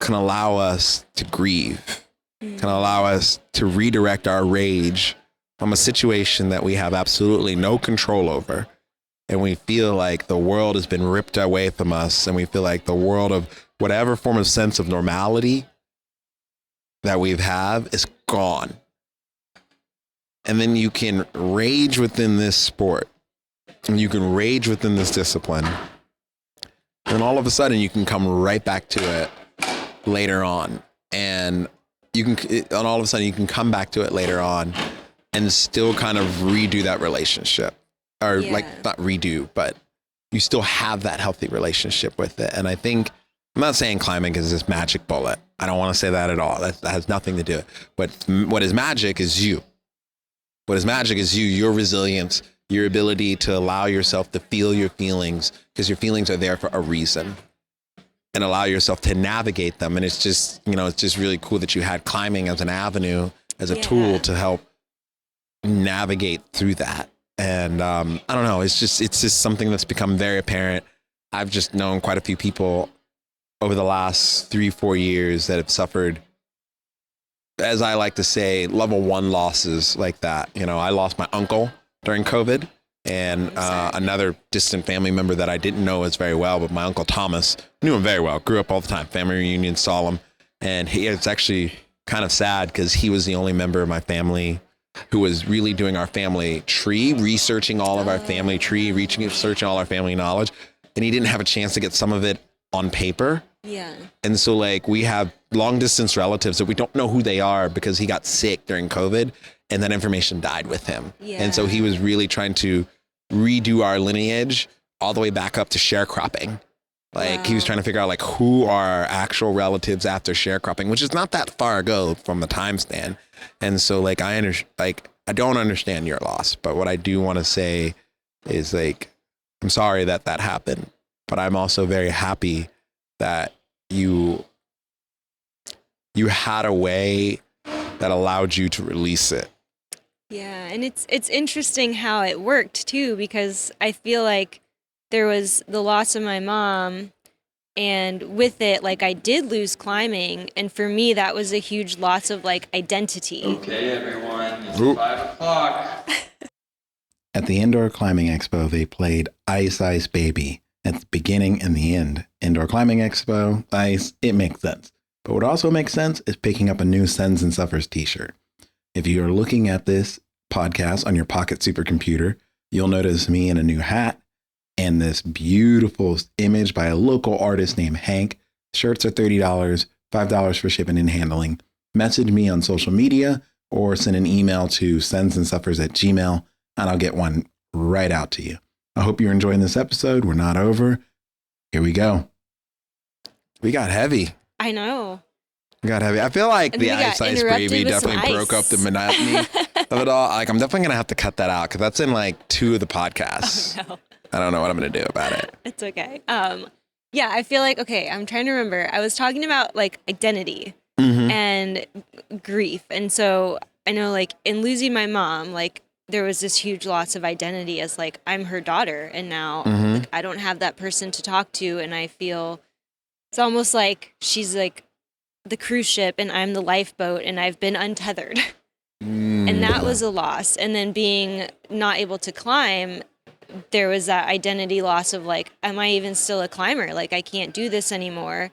D: can allow us to grieve, can allow us to redirect our rage from a situation that we have absolutely no control over. And we feel like the world has been ripped away from us. And we feel like the world of whatever form of sense of normality that we've have is gone. And then you can rage within this sport. And you can rage within this discipline. And all of a sudden you can come right back to it later on. And all of a sudden you can come back to it later on and still kind of redo that relationship. Or like, not redo, but you still have that healthy relationship with it. And I think, I'm not saying climbing is this magic bullet. I don't want to say that at all. That has nothing to do with it. What is magic is you. What is magic is you, your resilience, your ability to allow yourself to feel your feelings, because your feelings are there for a reason, and allow yourself to navigate them. And it's just, it's just really cool that you had climbing as an avenue, as a tool to help navigate through that. And I don't know, it's just something that's become very apparent. I've just known quite a few people over the last 3-4 years that have suffered, as I like to say, level 1 losses like that. I lost my uncle during COVID, and another distant family member that I didn't know as very well, but my uncle Thomas, knew him very well, grew up all the time, family reunions, saw him. And it's actually kind of sad because he was the only member of my family who was really doing our family tree, researching all of our family tree, researching all our family knowledge. and he didn't have a chance to get some of it on paper.
C: Yeah.
D: And so like we have long distance relatives that we don't know who they are because he got sick during COVID and that information died with him.
C: Yeah.
D: And so he was really trying to redo our lineage all the way back up to sharecropping. Like he was trying to figure out like who are our actual relatives after sharecropping, which is not that far ago from the time span. And so like I don't understand your loss, but what I do want to say is like, I'm sorry that happened, but I'm also very happy that you had a way that allowed you to release it.
C: Yeah, and it's interesting how it worked too, because I feel like there was the loss of my mom, and with it, like I did lose climbing, and for me that was a huge loss of like identity.
E: Okay, everyone, it's
D: Oop.
E: 5 o'clock.
B: At the Indoor Climbing Expo, they played Ice Ice Baby at the beginning and the end. Indoor Climbing Expo, ice, it makes sense. But what also makes sense is picking up a new Sends and Suffers t-shirt. If you are looking at this podcast on your pocket supercomputer, you'll notice me in a new hat and this beautiful image by a local artist named Hank. Shirts are $30, $5 for shipping and handling. Message me on social media or send an email to sendsandsuffers@gmail.com and I'll get one right out to you. I hope you're enjoying this episode. We're not over. Here we go.
D: We got heavy.
C: I know.
D: We got heavy. I feel like
C: And
D: the
C: we got
D: Ice Ice
C: interrupted
D: Baby
C: with some
D: definitely broke up
C: ice.
D: the monotony of it all. Like I'm definitely going to have to cut that out because that's in like 2 of the podcasts.
C: Oh, no.
D: I don't know what I'm going to do about it.
C: It's okay. Yeah, I feel like, okay, I'm trying to remember. I was talking about like identity and grief. And so I know like in losing my mom, like there was this huge loss of identity as like I'm her daughter, and now like, I don't have that person to talk to, and I feel it's almost like she's like the cruise ship and I'm the lifeboat and I've been untethered. And that was a loss. And then being not able to climb, there was that identity loss of like, am I even still a climber? Like I can't do this anymore.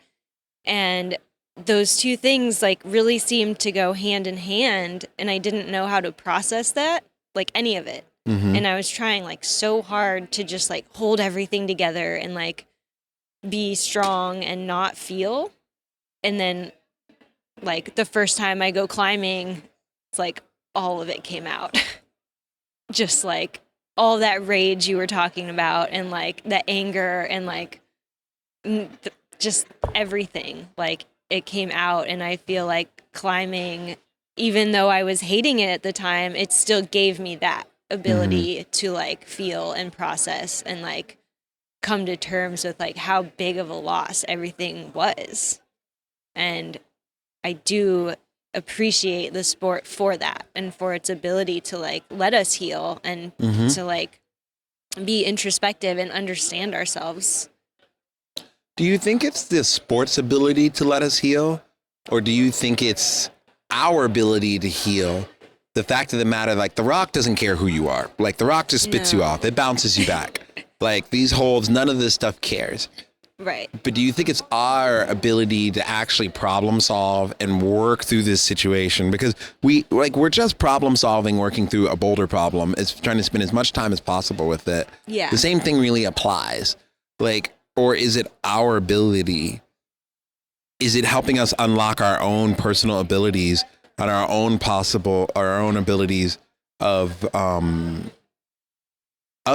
C: And those two things like really seemed to go hand in hand, and I didn't know how to process that, like any of it. And I was trying like so hard to just like hold everything together and like be strong and not feel. And then like the first time I go climbing, it's like all of it came out. Just like all that rage you were talking about, and like the anger and like just everything, like it came out. And I feel like climbing, even though I was hating it at the time, it still gave me that ability to like feel and process and like come to terms with like how big of a loss everything was. And I do appreciate the sport for that, and for its ability to like let us heal and to like be introspective and understand ourselves.
D: Do you think it's the sport's ability to let us heal, or do you think it's our ability to heal? The fact of the matter, like The Rock doesn't care who you are. Like The Rock just spits you off. It bounces you back. Like these holds, none of this stuff cares.
C: Right.
D: But do you think it's our ability to actually problem solve and work through this situation? Because we're just problem solving, working through a boulder problem. It's trying to spend as much time as possible with it.
C: Yeah.
D: The same thing really applies. Like, or is it our ability? Is it helping us unlock our own personal abilities and our own abilities of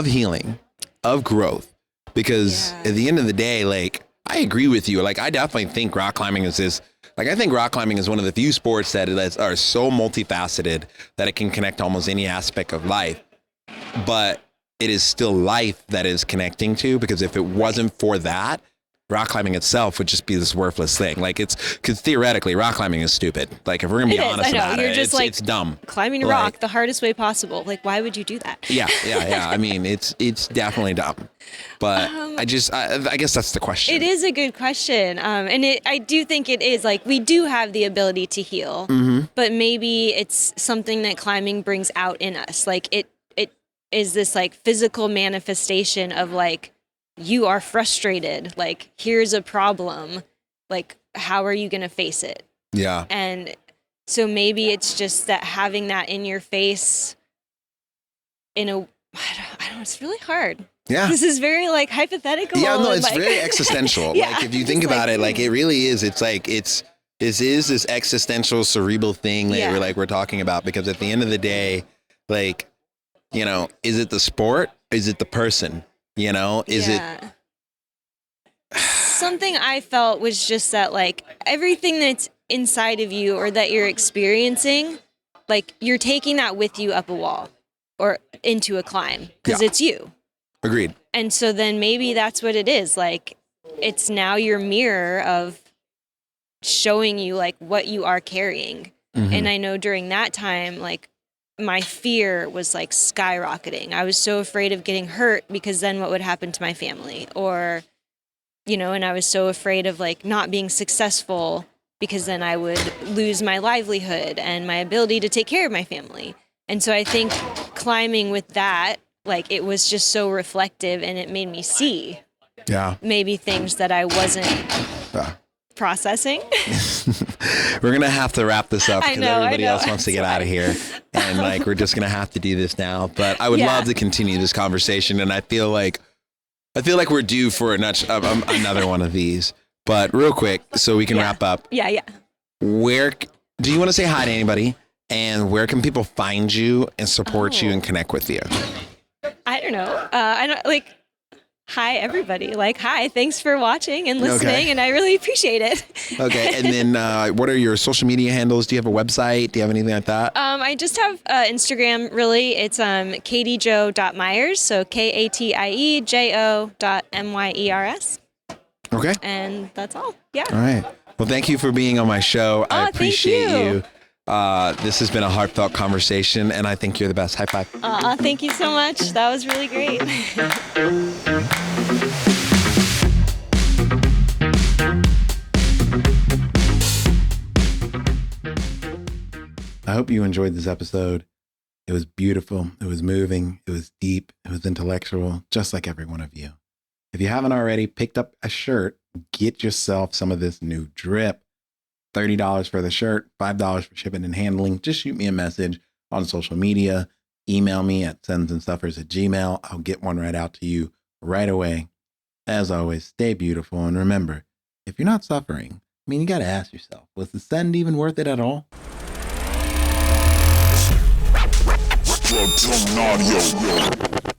D: healing, of growth? Because at the end of the day, like, I agree with you. Like, I definitely think rock climbing is this, like, I think rock climbing is one of the few sports that are so multifaceted that it can connect to almost any aspect of life. But it is still life that is connecting to, because if it wasn't for that, rock climbing itself would just be this worthless thing. Like, because theoretically, rock climbing is stupid. Like, if we're gonna be honest about it, it's dumb.
C: Climbing a rock the hardest way possible. Like, why would you do that?
D: Yeah. I mean, it's definitely dumb. But I guess that's the question.
C: It is a good question. And I do think it is like, we do have the ability to heal, but maybe it's something that climbing brings out in us. Like it is this like physical manifestation of like, you are frustrated. Like, here's a problem. Like, how are you going to face it?
D: Yeah.
C: And so maybe it's just that having that in your face I don't know, it's really hard.
D: Yeah.
C: This is very like hypothetical.
D: Yeah, no,
C: and,
D: it's
C: like,
D: very existential.
C: Yeah,
D: Like if you think
C: it's
D: about
C: like,
D: it, like it really is. It's like this is this existential cerebral thing that
C: Yeah.
D: we're talking about, because at the end of the day, like, you know, is it the sport? Is it the person? You know, is it
C: something I felt was just that like everything that's inside of you or that you're experiencing, like you're taking that with you up a wall or into a climb because
D: Yeah.
C: it's you.
D: agreed?
C: And so then maybe that's what it is. Like it's now your mirror of showing you like what you are carrying.
D: Mm-hmm.
C: And I know during that time, like my fear was like skyrocketing. I was so afraid of getting hurt because then what would happen to my family? Or, you know, and I was so afraid of like not being successful because then I would lose my livelihood and my ability to take care of my family. And so I think climbing with that, like it was just so reflective and it made me see
D: Yeah.
C: maybe things that I wasn't
D: Yeah.
C: processing.
D: We're gonna have to wrap this up
C: I
D: because
C: know,
D: everybody
C: I know.
D: else wants to
C: I'm
D: get out of here, and like we're just gonna have to do this now. But I would
C: Yeah.
D: love to continue this conversation, and I feel like we're due for another one of these. But real quick, so we can
C: Yeah.
D: wrap up.
C: Yeah.
D: Where do you want to say hi to anybody, and where can people find you and support you
C: Oh.
D: and connect with you?
C: I don't know. I don't like. Hi, everybody. Like, hi. Thanks for watching and listening, and I really appreciate it.
D: Okay, and then what are your social media handles? Do you have a website? Do you have anything like that?
C: I just have Instagram. Really, it's katiejo.myers. So KATIEJO.MYERS,
D: Okay.
C: and that's all. Yeah.
D: All right. Well, thank you for being on my show. I
C: thank
D: appreciate
C: you.
D: you. This has been a heartfelt conversation, and I think you're the best. High five.
C: Thank you so much. That was really great.
B: I hope you enjoyed this episode. It was beautiful. It was moving. It was deep. It was intellectual, just like every one of you. If you haven't already picked up a shirt, get yourself some of this new drip. $30 for the shirt, $5 for shipping and handling. Just shoot me a message on social media. Email me at sensandsuffers@gmail.com. I'll get one right out to you right away. As always, stay beautiful. And remember, if you're not suffering, I mean, you got to ask yourself, was the send even worth it at all?
A: Structure audio.